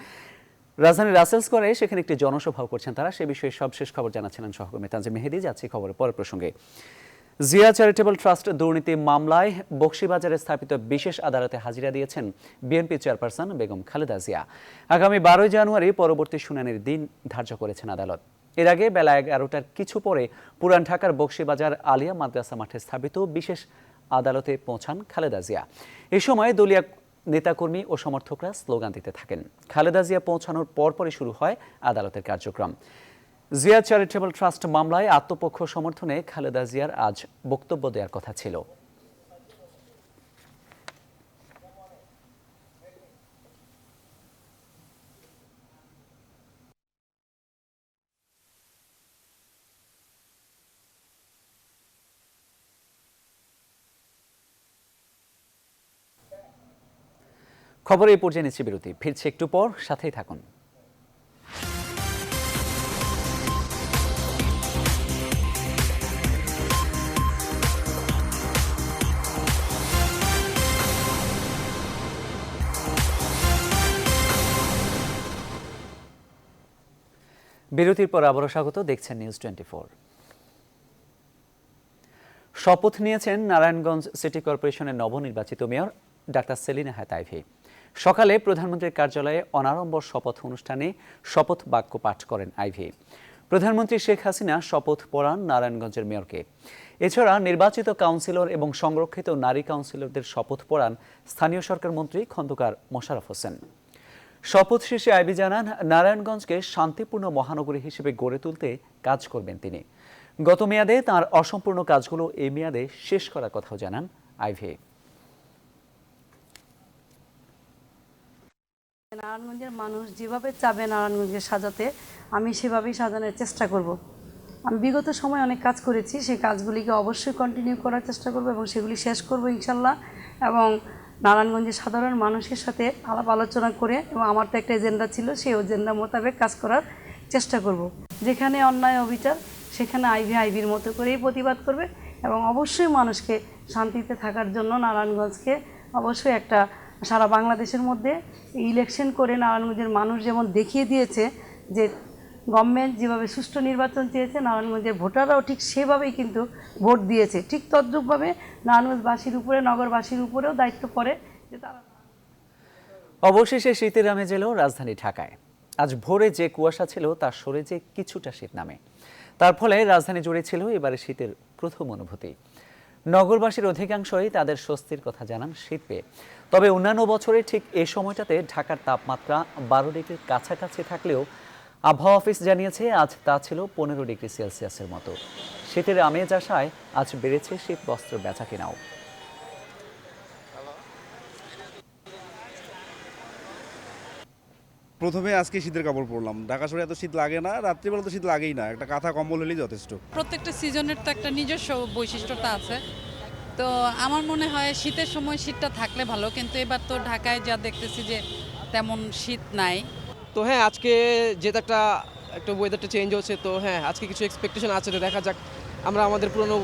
রাজধানীর রাসেল স্কোয়ারে সেখানে একটি জনসভাও করছেন তারা। সে বিষয়ে সবশেষ খবর জানাচ্ছিলেন সহকর্মী তানজির মেহেদি। যাচ্ছি খবরের পরের প্রসঙ্গে। জিয়া চ্যারিটেবল ট্রাস্ট দুর্নীতি মামলায় বকশীবাজারে স্থাপিত বিশেষ আদালতে হাজিরা দিয়েছেন বিএনপি চেয়ারপারসন বেগম খালেদা জিয়া। আগামী 12 জানুয়ারি পরবর্তী শুনানির দিন ধার্য করেছেন আদালত। এর আগে বেলা 11টার কিছু পরে পুরান ঢাকার বকশীবাজার আলিয়া মাদ্রাসা মাঠে স্থাপিত বিশেষ আদালতে পৌঁছান খালেদা জিয়া। এ সময় দলীয় নেতাকর্মী ও সমর্থকরা স্লোগান দিতে থাকেন। খালেদা জিয়া পৌঁছানোর পরপরই শুরু হয় আদালতের কার্যক্রম। জিয়া চ্যারিটেবল ট্রাস্ট মামলায় আত্মপক্ষ সমর্থনে খালেদা জিয়ার আজ বক্তব্য দেওয়ার কথা ছিল। খবর এই পর্যায়ে নিচ্ছে বিরতি, ফিরছে একটু পর, সাথেই থাকুন। বিরতির পর আবারও স্বাগত, দেখছেন নিউজ 24। শপথ নিয়েছেন নারায়ণগঞ্জ সিটি কর্পোরেশনের নবনির্বাচিত মেয়র ডাক্তার সেলিনা হায়াত আইভী। সকালে প্রধানমন্ত্রীর কার্যালয়ে অনাড়ম্বর শপথ অনুষ্ঠানে শপথ বাক্য পাঠ করেন আইভী। প্রধানমন্ত্রী শেখ হাসিনা শপথ পড়ান নারায়ণগঞ্জের মেয়রকে। এছাড়া নির্বাচিত কাউন্সিলর এবং সংরক্ষিত নারী কাউন্সিলরদের শপথ পড়ান স্থানীয় সরকার মন্ত্রী খন্দকার মোশাররফ হোসেন। শপথ শেষে আইভী জানান নারায়ণগঞ্জকে শান্তিপূর্ণ মহানগরী হিসেবে গড়ে তুলতে কাজ করবেন তিনি। গত মেয়াদে তাঁর অসম্পূর্ণ কাজগুলো এই মেয়াদে শেষ করার কথাও জানান আইভী। নারায়ণগঞ্জের মানুষ যেভাবে চাবে নারায়ণগঞ্জকে সাজাতে, আমি সেভাবেই সাজানোর চেষ্টা করব। আমি বিগত সময় অনেক কাজ করেছি, সেই কাজগুলিকে অবশ্যই কন্টিনিউ করার চেষ্টা করব এবং সেগুলি শেষ করব ইনশাল্লাহ। এবং নারায়ণগঞ্জের সাধারণ মানুষের সাথে আলাপ আলোচনা করে, এবং আমার তো একটা এজেন্ডা ছিল, সেই এজেন্ডা মোতাবেক কাজ করার চেষ্টা করব। যেখানে অন্যায় অবিচার সেখানে আইভির মতো করেই প্রতিবাদ করবে এবং অবশ্যই মানুষকে শান্তিতে থাকার জন্য নারায়ণগঞ্জকে অবশ্যই একটা সারা বাংলাদেশের মধ্যে ইলেকশন করে নারায়ণগঞ্জের মানুষ যেমন দেখিয়ে দিয়েছে যে গভর্নমেন্ট যেভাবে সুষ্ঠু নির্বাচন চেয়েছে, নারায়ণগঞ্জের ভোটাররাও ঠিক সেভাবেই কিন্তু ভোট দিয়েছে। ঠিক তদ্রূপভাবে নারায়ণগঞ্জবাসীর উপরে, নগরবাসীর উপরেও দায়িত্ব পড়ে যে তারা। অবশেষে শীতের আমেজ এলো রাজধানী ঢাকায়। আজ ভোরে যে কুয়াশা ছিল তা সরে যে কিছুটা শীত নামে, তার ফলে রাজধানী জুড়ে ছিল এবারে শীতের প্রথম অনুভূতি। নগরবাসীর অধিকাংশই তাদের স্বস্তির কথা জানান শীত পেয়ে। তবে অন্যান্য বছরে ঠিক এই সময়টাতে ঢাকার তাপমাত্রা 12 ডিগ্রির কাছাকাছি থাকলেও আবহাওয়া অফিস জানিয়েছে আজ তা ছিল 15 ডিগ্রি সেলসিয়াসের মতো। শীতের আমেজ আসায় আজ বেড়েছে শীত বস্ত্র বেচাকেনাও। প্রথমে আজকে শীতের কাপড় পরলাম। ঢাকা শহরে এত শীত লাগে না, রাত্রিবেলা তো শীত লাগেই না, একটা কাঁথা কম্বল হলেই যথেষ্ট। প্রত্যেকটা সিজনের তো একটা নিজস্ব বৈশিষ্ট্যতা আছে, তো আমার মনে হয় শীতের সময় শীতটা থাকলে ভালো, কিন্তু এবার তো ঢাকায় যা দেখতেছি যে তেমন শীত নাই। তো হ্যাঁ, আজকে যেহেতু একটা ওয়েদারটা চেঞ্জ হচ্ছে, তো হ্যাঁ আজকে কিছু এক্সপেকটেশন আছে, তো দেখা যাক আমরা আমাদের পুরনো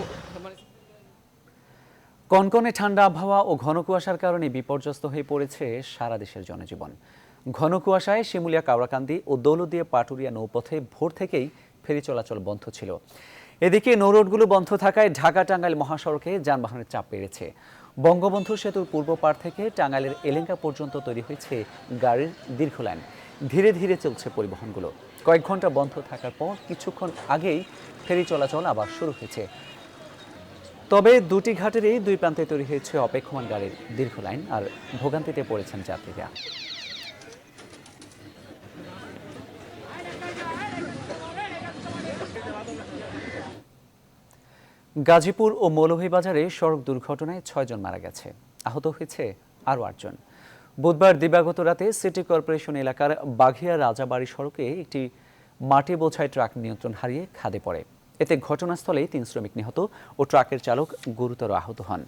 কনকনে ঠান্ডা আবহাওয়া ও ঘন কুয়াশার কারণে বিপর্যস্ত হয়ে পড়েছে সারা দেশের জনজীবন। ঘন কুয়াশায় শিমুলিয়া, কাওড়াকান্দি ও দৌলতদিয়া পাটুরিয়া নৌপথে ভোর থেকেই ফেরি চলাচল বন্ধ ছিল। এদিকে নৌরোডগুলো বন্ধ থাকায় ঢাকা টাঙ্গাইল মহাসড়কে যানবাহনের চাপ বেড়েছে। বঙ্গবন্ধু সেতুর পূর্ব পাড় থেকে টাঙ্গাইলের এলেঙ্গা পর্যন্ত তৈরি হয়েছে গাড়ির দীর্ঘ লাইন। ধীরে ধীরে চলছে পরিবহনগুলো। কয়েক ঘন্টা বন্ধ থাকার পর কিছুক্ষণ আগেই ফেরি চলাচল আবার শুরু হয়েছে। তবে দুটি ঘাটেরই দুই প্রান্তে তৈরি হয়েছে অপেক্ষমান গাড়ির দীর্ঘ লাইন, আর ভোগান্তিতে পড়েছেন যাত্রীরা। গাজীপুর ও মৌলভীবাজারে সড়ক দুর্ঘটনায় 6 জন মারা গেছে, আহত হয়েছে আরও 8 জন। বুধবার দিবাগত রাতে সিটি কর্পোরেশন এলাকার বাঘিয়া রাজাবাড়ি সড়কে একটি মাটি বোঝাই ট্রাক নিয়ন্ত্রণ হারিয়ে খাদে পড়ে। এতে ঘটনাস্থলেই 3 শ্রমিক নিহত ও ট্রাকের চালক গুরুতর আহত হন।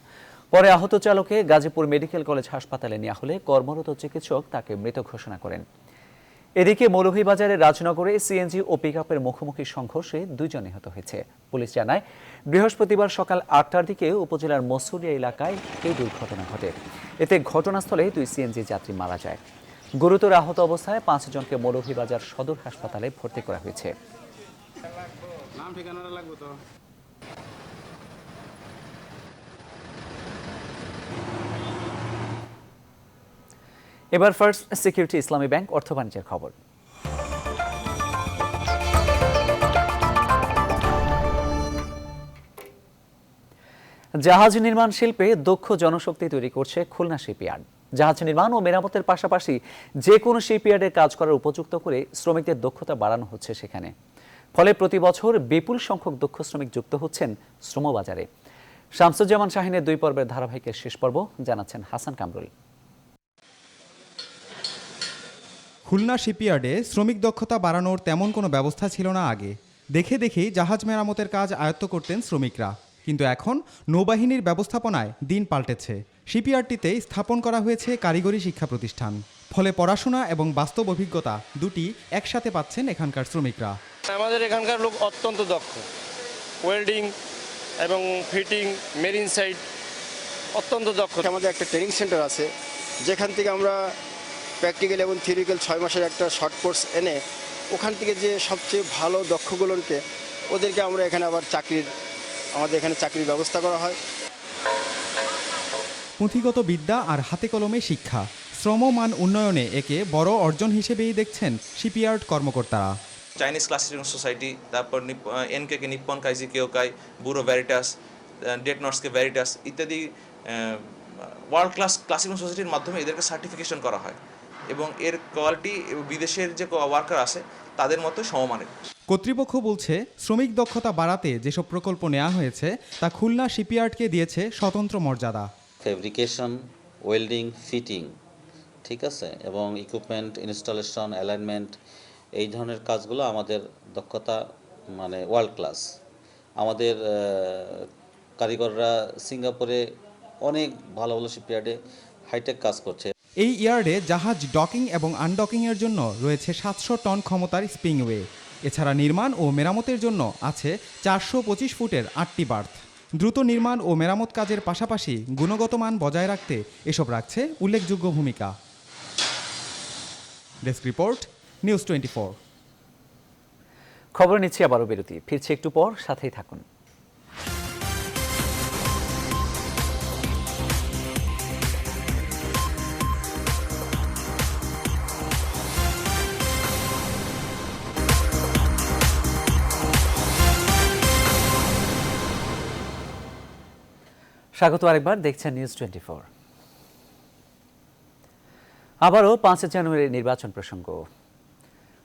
পরে আহত চালককে গাজীপুর মেডিকেল কলেজ হাসপাতালে নেওয়া হলে কর্মরত চিকিৎসক তাকে মৃত ঘোষণা করেন। এদিকে মৌলভীবাজারের রাজনগরে সিএনজি ও পিকআপের মুখোমুখি সংঘর্ষে 2 জন নিহত হয়েছে। পুলিশ জানায়, বৃহস্পতিবার সকাল 8টার দিকে উপজেলার মসুরিয়া এলাকায় এই দুর্ঘটনা ঘটে। এতে ঘটনাস্থলে 2 সিএনজি যাত্রী মারা যায়। গুরুতর আহত অবস্থায় 5 জনকে মৌলভীবাজার সদর হাসপাতালে ভর্তি করা হয়েছে। এবার ফার্স্ট সিকিউরিটি ইসলামী ব্যাংক অর্থ বাণিজ্যের খবর। জাহাজ নির্মাণ শিল্পে দক্ষ জনশক্তি তৈরি করছে খুলনা শিপইয়ার্ড। জাহাজ নির্মাণ ও মেরামতের পাশাপাশি যে কোনো শিপইয়ার্ডে কাজ করার উপযুক্ত করে শ্রমিকদের দক্ষতা বাড়ানো হচ্ছে সেখানে। ফলে প্রতি বছর বিপুল সংখ্যক দক্ষ শ্রমিক যুক্ত হচ্ছেন শ্রমবাজারে। শামসুজ্জামান শাহিনের 2 পর্বের ধারাবাহিকের শেষ পর্ব জানাচ্ছেন হাসান কামরুল। খুলনা শিপইয়ার্ডে শ্রমিক দক্ষতা বাড়ানোর তেমন কোনো ব্যবস্থা ছিল না আগে। দেখে দেখেই জাহাজ মেরামতের কাজ আয়ত্ত করতেন শ্রমিকরা, কিন্তু এখন নৌবাহিনীর ব্যবস্থাপনায় দিন পাল্টেছে। শিপইয়ার্ডটিতে স্থাপন করা হয়েছে কারিগরি শিক্ষা প্রতিষ্ঠান। ফলে পড়াশোনা এবং বাস্তব অভিজ্ঞতা দুটি একসাথে পাচ্ছেন এখানকার শ্রমিকরা। আমাদের এখানকার লোক অত্যন্ত দক্ষ, ওয়েল্ডিং এবং ফিটিং, মেরিন সাইড অত্যন্ত দক্ষ। আমাদের একটা ট্রেনিং সেন্টার আছে, যেখান থেকে আমরা প্র্যাকটিক্যাল এবং থিওরিক্যাল 6 মাসের একটা শর্ট কোর্স এনে ওখান থেকে যে সবচেয়ে ভালো দক্ষগুলোকে ওদেরকে আমরা এখানে আবার আমাদের এখানে চাকরির ব্যবস্থা করা হয়। পুঁথিগত বিদ্যা আর হাতে কলমে শিক্ষা, শ্রমমান উন্নয়নে একে বড় অর্জন হিসেবেই দেখছেন শিপইয়ার্ড কর্মকর্তারা। চাইনিজ ক্লাসিফিকেশন সোসাইটি, তারপর এনকে নিপ্পন কাইজি কেওকাই, ব্যুরো ভ্যারিটাস, ডেট নটসকে ভ্যারিটাস ইত্যাদি ওয়ার্ল্ড ক্লাস ক্লাসিফিকেশন সোসাইটির মাধ্যমে এদেরকে সার্টিফিকেশন করা হয় এবং এর কোয়ালিটি বিদেশের যে ওয়ার্কার আছে তাদের মতো সমমানের। কর্তৃপক্ষ বলছে, শ্রমিক দক্ষতা বাড়াতে যেসব প্রকল্প নেওয়া হয়েছে তা খুলনা শিপইয়ার্ডকে দিয়েছে স্বতন্ত্র মর্যাদা। ফেব্রিকেশন, ওয়েল্ডিং, ফিটিং, ঠিক আছে, এবং ইকুইপমেন্ট ইনস্টলেশন, অ্যালাইনমেন্ট, এই ধরনের কাজগুলো আমাদের দক্ষতা মানে ওয়ার্ল্ড ক্লাস। আমাদের কারিগররা সিঙ্গাপুরে অনেক ভালো ভালো শিপইয়ার্ডে হাইটেক কাজ করছে। এই ইয়ার্ডে জাহাজ ডকিং এবং আনডকিংয়ের জন্য রয়েছে 700 টন ক্ষমতার স্পিংওয়ে। এছাড়া নির্মাণ ও মেরামতের জন্য আছে 425 ফুটের 8টি বার্থ। দ্রুত নির্মাণ ও মেরামত কাজের পাশাপাশি গুণগত মান বজায় রাখতে এসব রাখছে উল্লেখযোগ্য ভূমিকা। Desk report, news 24। খবর নিচ্ছি আবারও বিরতি, ফিরছি একটু পর, সাথেই থাকুন। স্বাগত আরেকবার, দেখছেন নিউজ 24। আবারও 5 জানুয়ারি নির্বাচন প্রসঙ্গ।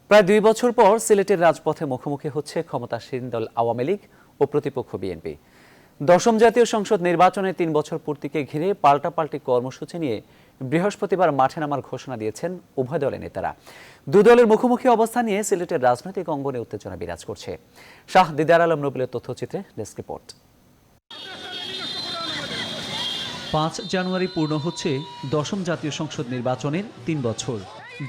প্রায় 2 বছর পর সিলেটের রাজপথে মুখোমুখি হচ্ছে ক্ষমতাসীন দল আওয়ামী লীগ ও প্রতিপক্ষ বিএনপি। দশম জাতীয় সংসদ নির্বাচনের 3 বছর পূর্তিকে ঘিরে পাল্টাপাল্টি কর্মসূচি নিয়ে বৃহস্পতিবার মাঠে নামার ঘোষণা দিয়েছেন উভয় দলের নেতারা। দুই দলের মুখোমুখি অবস্থান নিয়ে সিলেটের রাজনৈতিক অঙ্গনে উত্তেজনা বিরাজ করছে। শাহ দিদার আলম নবিলের তথ্যচিত্রে ডেস্ক রিপোর্ট। 5 জানুয়ারি পূর্ণ হচ্ছে দশম জাতীয় সংসদ নির্বাচনের 3 বছর।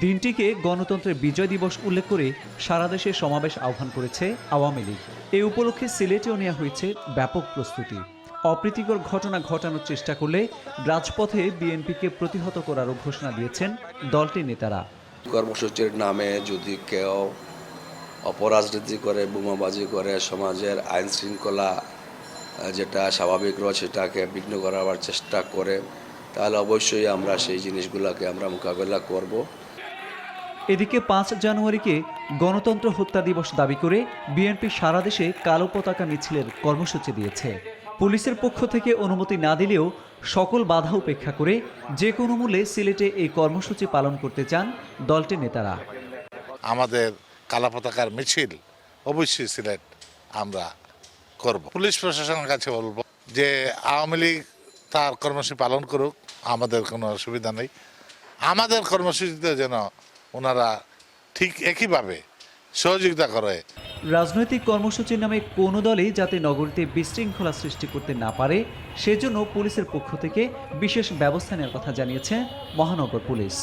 দিনটিকে গণতন্ত্রের বিজয় দিবস উল্লেখ করে সারা দেশে সমাবেশ আহ্বান করেছে আওয়ামী লীগ। এই উপলক্ষে সিলেটেও নেওয়া হয়েছে ব্যাপক প্রস্তুতি। অপ্রীতিকর ঘটনা ঘটানোর চেষ্টা করলে রাজপথে বিএনপিকে প্রতিহত করারও ঘোষণা দিয়েছেন দলটির নেতারা। কর্মসূচির নামে যদি কেউ অপরাজনীতি করে, বোমাবাজি করে, সমাজের আইন শৃঙ্খলা যেটা স্বাভাবিক রয়েছে সেটাকে বিঘ্ন করার চেষ্টা করে, তাহলে অবশ্যই আমরা সেই জিনিসগুলোকে আমরা মোকাবেলা করব। এদিকে 5 জানুয়ারিকে গণতন্ত্র হত্যা দিবস দাবি করে বিএনপি সারা দেশে কালো পতাকা মিছিলের কর্মসূচি দিয়েছে। পুলিশের পক্ষ থেকে অনুমতি না দিলেও সকল বাধা উপেক্ষা করে যে কোনো মূল্যে সিলেটে এই কর্মসূচি পালন করতে চান দলটির নেতারা। আমাদের কালো পতাকার মিছিল অবশ্যই সিলেট আমরা করব। পুলিশ প্রশাসনের কাছে বলবো যে আওয়ামী লীগ তার কর্মসূচি পালন করুক, আমাদের কোনো অসুবিধা নেই। আমাদের কর্মসূচিতে যেন ওনারা ঠিক একইভাবে সহযোগিতা করে। রাজনৈতিক কর্মসূচির নামে কোনো দলই যাতে নগরীতে বিশৃঙ্খলা সৃষ্টি করতে না পারে সেজন্য পুলিশের পক্ষ থেকে বিশেষ ব্যবস্থা নেওয়ার কথা জানিয়েছে মহানগর পুলিশ।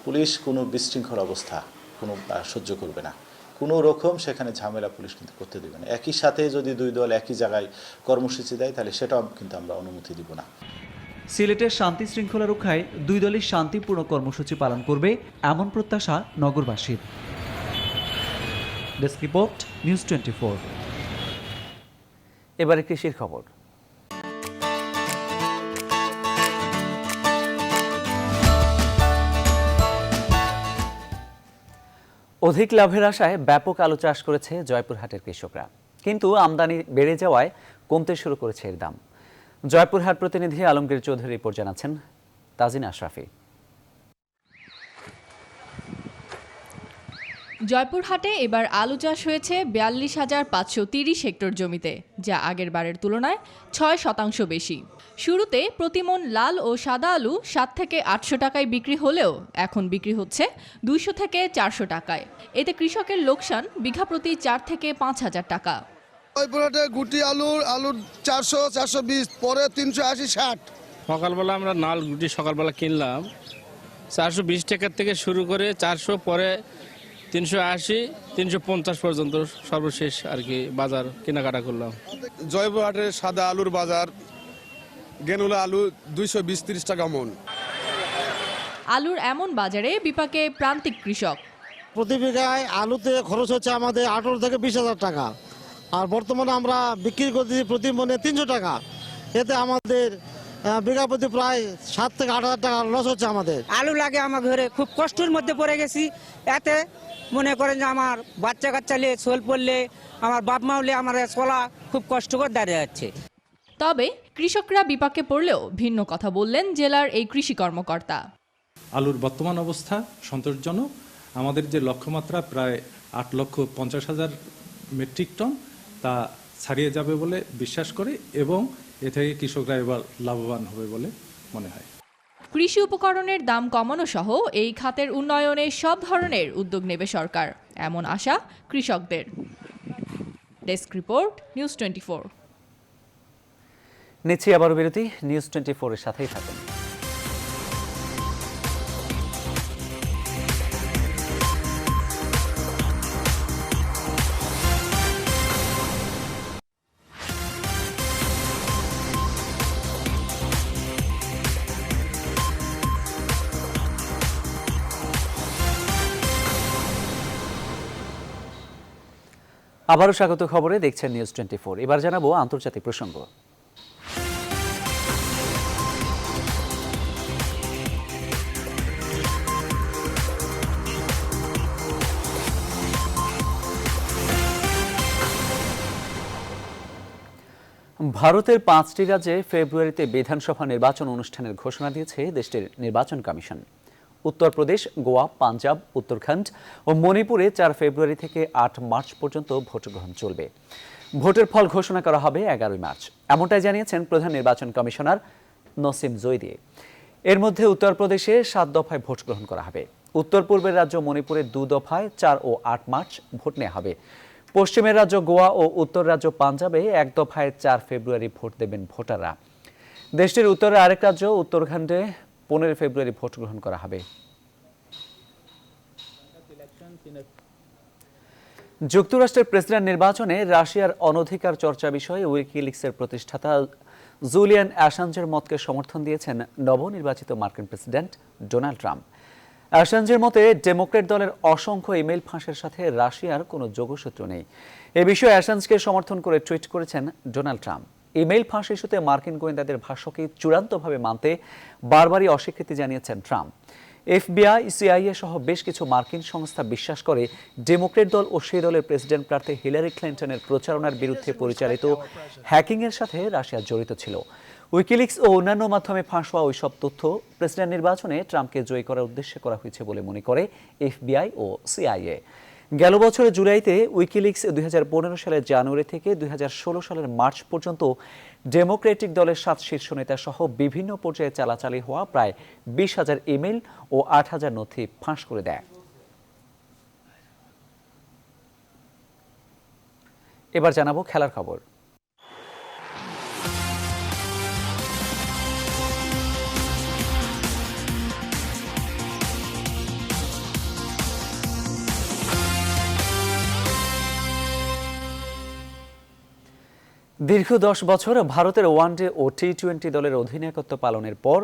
পুলিশ কোনো বিশৃঙ্খল অবস্থা কোনো সহ্য করবে না, কোনো রকম সেখানে ঝামেলা পুলিশ কিন্তু করতে দেবে না। একই সাথে যদি দুই দল একই জায়গায় কর্মসূচি দেয় তাহলে সেটাও কিন্তু আমরা অনুমতি দিব না। সিলেটের শান্তি শৃঙ্খলা রক্ষায় দুই দলই শান্তিপূর্ণ কর্মসূচি পালন করবে এমন প্রত্যাশা নগরবাসীর। Desk report, news 24। এবারে কৃষির খবর। অধিক লাভের আশায় ব্যাপক আলু চাষ করেছে জয়পুরহাটের কৃষকরা, কিন্তু আমদানি বেড়ে যাওয়ায় কমতে শুরু করেছে এর দাম। জয়পুরহাট প্রতিনিধি আলমগীর চৌধুরী রিপোর্ট জানাচ্ছেন তাজিন আশরাফি। জয়পুরহাটে এবার আলু চাষ হয়েছে 42,530 হেক্টর জমিতে, যা আগের বারের তুলনায় 6% বেশি। শুরুতে প্রতিমন লাল ও সাদা আলু 7 থেকে 800 টাকায় বিক্রি হলেও এখন বিক্রি হচ্ছে 200 থেকে 400 টাকায়। এতে কৃষকের লোকসান বিঘা প্রতি 4 থেকে 5,000 টাকা। জয়পুরহাটে গুটি আলুর 400, 420, পরে 380, 60। সকালবেলা আমরা নাল গুটি সকালবেলা কিনলাম 420 টাকার থেকে শুরু করে 400, পরে 380, 350 পর্যন্ত সর্বশেষ আর কি বাজার কেনাকাটা করলাম। জয়পুরহাটে সাদা আলুর বাজার গেনুলা আলু 220-30 টাকা মন। আলুর এমন বাজারে বিপাকে প্রান্তিক কৃষক। প্রতি বিঘায় আলুতে খরচ হচ্ছে আমাদের 18 থেকে 20,000 টাকা, আর বর্তমানে আমরা বিক্রি করতেছি প্রতি মনে 300 টাকা। এতে আমাদের বিঘা প্রতি প্রায় 7 থেকে 8,000 টাকা লস হচ্ছে আমাদের। আলু লাগে আমার ঘরে, খুব কষ্টের মধ্যে পড়ে গেছি। এতে মনে করেন যে আমার বাচ্চা কাচ্চা নিয়ে সোল পড়লে, আমার বাপ মা হলে আমার চলা খুব কষ্টকর দাঁড়িয়ে যাচ্ছে। তবে কৃষকরা বিপাকে পড়লেও ভিন্ন কথা বললেন জেলার এই কৃষি কর্মকর্তা। আলুর বর্তমান অবস্থা সন্তোষজনক। আমাদের যে লক্ষ্যমাত্রা প্রায় 8,50,000 মেট্রিক টন, তা ছাড়িয়ে যাবে বলে বিশ্বাস করে এবং এ থেকে কৃষকরা এবার লাভবান হবে বলে মনে হয়। কৃষি উপকরণের দাম কমানো সহ এই খাতের উন্নয়নে সব ধরনের উদ্যোগ নেবে সরকার, এমন আশা কৃষকদের। Desk report, news 24। নিচ্ছি আবারও বিরতি, নিউজ 24 এর সাথেই থাকুন। আবারও স্বাগত খবরে, দেখছেন নিউজ 24। এবার জানাবো আন্তর্জাতিক প্রসঙ্গ। ভারতের 5টি রাজ্যে ফেব্রুয়ারিতে বিধানসভা নির্বাচন অনুষ্ঠানের ঘোষণা দিয়েছে দেশটির নির্বাচন কমিশন। উত্তরপ্রদেশ, গোয়া, পাঞ্জাব, উত্তরাখণ্ড ও মণিপুরে 4 ফেব্রুয়ারি থেকে 8 মার্চ পর্যন্ত ভোট গ্রহণ চলবে। ভোটের ফল ঘোষণা করা হবে 11 মার্চ, এমনটাই জানিয়েছেন প্রধান নির্বাচন কমিশনার নসিম জৈদি। এর মধ্যে উত্তরপ্রদেশে 7 দফায় ভোট গ্রহণ করা হবে। উত্তর পূর্বের রাজ্য মণিপুরে 2 দফায় 4 ও 8 মার্চ ভোট নেওয়া হবে। পশ্চিমের রাজ্য গোয়া ও উত্তর রাজ্য পাঞ্জাবে 1 দফায় 4 ফেব্রুয়ারি ভোট দেবেন ভোটাররা। দেশটির উত্তরের আরেক রাজ্য উত্তরাখণ্ডে 15 ফেব্রুয়ারি ভোট গ্রহণ করা হবে। যুক্তরাষ্ট্রের প্রেসিডেন্ট নির্বাচনে রাশিয়ার অনধিকার চর্চা বিষয়ে উইকিলিক্সের প্রতিষ্ঠাতা জুলিয়ান অ্যাসাঞ্জের মতকে সমর্থন দিয়েছেন নবনির্বাচিত মার্কিন প্রেসিডেন্ট ডোনাল্ড ট্রাম্প। অ্যাসাঞ্জের মতে ডেমোক্র্যাট দলের অসংখ্য ইমেইল ফাঁসের সাথে রাশিয়ার কোনো যোগসূত্র নেই। এ বিষয়ে অ্যাসাঞ্জকে সমর্থন করে টুইট করেছেন ডোনাল্ড ট্রাম্প। ইমেইল ফাঁস ইস্যুতে মার্কিন গোয়েন্দাদের ভাষ্যকে চূড়ান্তভাবে মানতে বারবারই অস্বীকৃতি জানিয়েছেন ট্রাম্প। FBI, CIA সহ বেশ কিছু মার্কিন সংস্থা বিশ্বাস করে ডেমোক্র্যাট দল ও সেই দলের প্রেসিডেন্ট প্রার্থী হিলারি ক্লিন্টনের প্রচারণার বিরুদ্ধে পরিচালিত হ্যাকিংয়ের সাথে রাশিয়া জড়িত ছিল। উইকিলিক্স ও অন্যান্য মাধ্যমে ফাঁস হওয়া ওইসব তথ্য প্রেসিডেন্ট নির্বাচনে ট্রাম্পকে জয়ী করার উদ্দেশ্যে করা হয়েছে বলে মনে করে FBI ও CIA। গেল বছরের জুলাইতে উইকিলিক্স 2015 সালের জানুয়ারি থেকে 2016 সালের মার্চ পর্যন্ত ডেমোক্রেটিক দলের 7 শীর্ষ নেতা সহ বিভিন্ন পর্যায়ে চালাচালি হওয়া প্রায় 20,000 ইমেইল ও 8,000 নথি ফাঁস করে দেয়। এবার জানাবো খেলার খবর। দীর্ঘ 10 বছর ভারতের ওয়ানডে ও টি-20 দলের অধিনায়কত্ব পালনের পর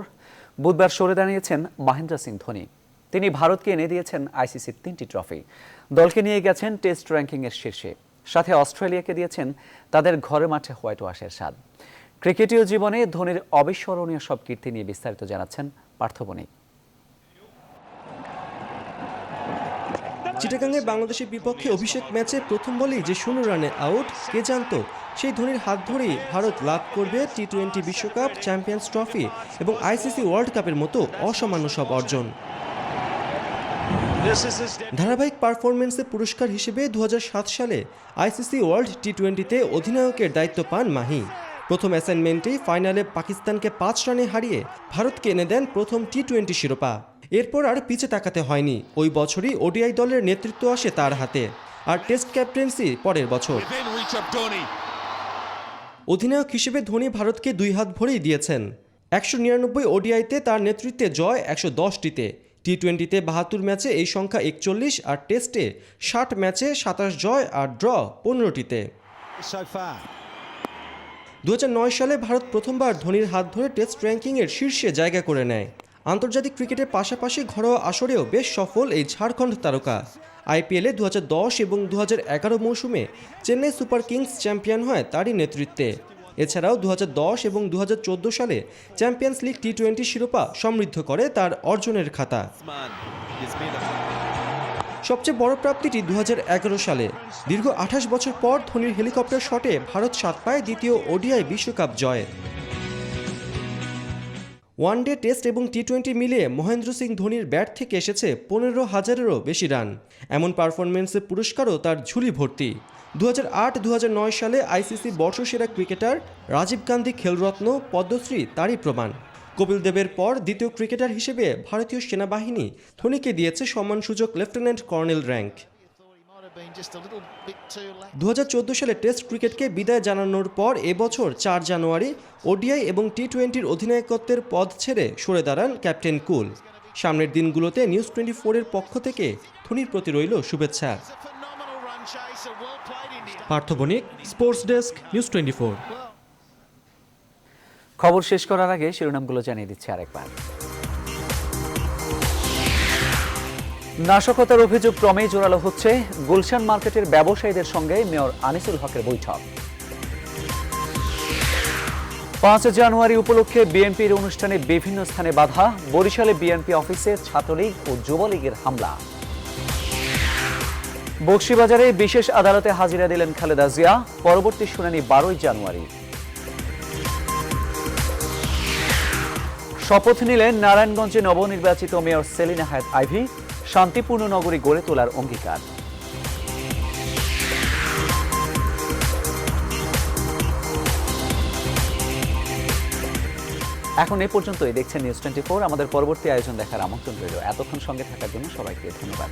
বুধবার সরে দাঁড়িয়েছেন মহেন্দ্র সিং ধোনি। তিনি ভারতকে এনে দিয়েছেন আইসিসির 3টি ট্রফি, দলকে নিয়ে গেছেন টেস্ট র্যাঙ্কিংয়ের শীর্ষে, সাথে অস্ট্রেলিয়াকে দিয়েছেন তাদের ঘরে মাঠে হোয়াইট ওয়াশের স্বাদ। ক্রিকেটীয় জীবনে ধোনির অবিস্মরণীয় সব কীর্তি নিয়ে বিস্তারিত জানাচ্ছেন পার্থ বণিক। চিটাগাংয়ে বাংলাদেশের বিপক্ষে অভিষেক ম্যাচে প্রথম বলেই যে 0 রানে আউট, কে জানতো সেই ধোনির হাত ধরেই ভারত লাভ করবে টি-20 বিশ্বকাপ, চ্যাম্পিয়ন্স ট্রফি এবং আইসিসি ওয়ার্ল্ড কাপের মতো অসামান্য সব অর্জন। ধারাবাহিক পারফরমেন্সে পুরস্কার হিসেবে 2007 সালে আইসিসি ওয়ার্ল্ড টি-20তে অধিনায়কের দায়িত্ব পান মাহি। প্রথম অ্যাসাইনমেন্টেই ফাইনালে পাকিস্তানকে 5 রানে হারিয়ে ভারতকে এনে দেন প্রথম টি-20 শিরোপা। এরপর আর পিছে তাকাতে হয়নি, ওই বছরই ওডিআই দলের নেতৃত্ব আসে তার হাতে, আর টেস্ট ক্যাপ্টেন্সি পরের বছর। অধিনায়ক হিসেবে ধোনি ভারতকে 2 হাত ভরেই দিয়েছেন। 199 ওডিআইতে তার নেতৃত্বে জয় 110টিতে, টি-20তে 72 ম্যাচে এই সংখ্যা 41, আর টেস্টে 60 ম্যাচে 27 জয় আর ড্র 15টিতে। 2009 সালে ভারত প্রথমবার ধোনির হাত ধরে টেস্ট র্যাঙ্কিংয়ের শীর্ষে জায়গা করে নেয়। আন্তর্জাতিক ক্রিকেটের পাশাপাশি ঘরোয়া আসরেও বেশ সফল এই ঝাড়খণ্ড তারকা। আইপিএলে 2010 এবং 2011 মৌসুমে চেন্নাই সুপার কিংস চ্যাম্পিয়ন হয় তারই নেতৃত্বে। এছাড়াও 2010 এবং 2014 সালে চ্যাম্পিয়ন্স লিগ টি-20 শিরোপা সমৃদ্ধ করে তার অর্জনের খাতা। সবচেয়ে বড় প্রাপ্তিটি 2011 সালে। দীর্ঘ 28 বছর পর ধোনির হেলিকপ্টার শটে ভারত 7 পায় দ্বিতীয় ওডিআই বিশ্বকাপ জয়। ওয়ানডে, টেস্ট এবং টি-20 মিলিয়ে মহেন্দ্র সিং ধোনির ব্যাট থেকে এসেছে 15,000-এরও বেশি রান। এমন পারফরমেন্সের পুরস্কারও তার ঝুলি ভর্তি। 2008-2009 সালে আইসিসি বর্ষসেরা ক্রিকেটার, রাজীব গান্ধী খেলরত্ন, পদ্মশ্রী তারই প্রমাণ। কপিল দেবের পর দ্বিতীয় ক্রিকেটার হিসেবে ভারতীয় সেনাবাহিনী ধোনিকে দিয়েছে সম্মানসূচক লেফটেন্যান্ট কর্নেল র্যাঙ্ক। 2014 সালে টেস্ট ক্রিকেটকে বিদায় জানানোর পর এবছর 4 জানুয়ারি ওডিআই এবং টি-20 অধিনায়কত্বের পদ ছেড়ে সরে দাঁড়ান ক্যাপ্টেন কুল। সামনের দিনগুলোতে নিউজ 24-এর পক্ষ থেকে ধোনির প্রতি রইল শুভেচ্ছা। পার্থ বণিক, স্পোর্টস ডেস্ক, নিউজ 24। খবর শেষ করার আগে শিরোনামগুলো জানিয়ে দিচ্ছি আরেকবার। নাশকতার অভিযোগ ক্রমেই জোরালো হচ্ছে, গুলশান মার্কেটের ব্যবসায়ীদের সঙ্গে মেয়র আনিসুল হকের বৈঠক। 5 জানুয়ারি উপলক্ষে বিএনপির অনুষ্ঠানে বিভিন্ন স্থানে বাধা, বরিশালে বিএনপি অফিসে ছাত্রলীগ ও যুবলীগের হামলা। বকশীবাজারে বিশেষ আদালতে হাজিরা দিলেন খালেদা জিয়া, পরবর্তী শুনানি 12 জানুয়ারি। শপথ নিলেন নারায়ণগঞ্জে নবনির্বাচিত মেয়র সেলিনা হায়াত আইভী। শান্তিপূর্ণ নগরী গড়ে তোলার অঙ্গীকার। এখন এ পর্যন্তই দেখছেন নিউজ 24। আমাদের পরবর্তী আয়োজন দেখার আমন্ত্রণ রইল। এতক্ষণ সঙ্গে থাকার জন্য সবাইকে ধন্যবাদ।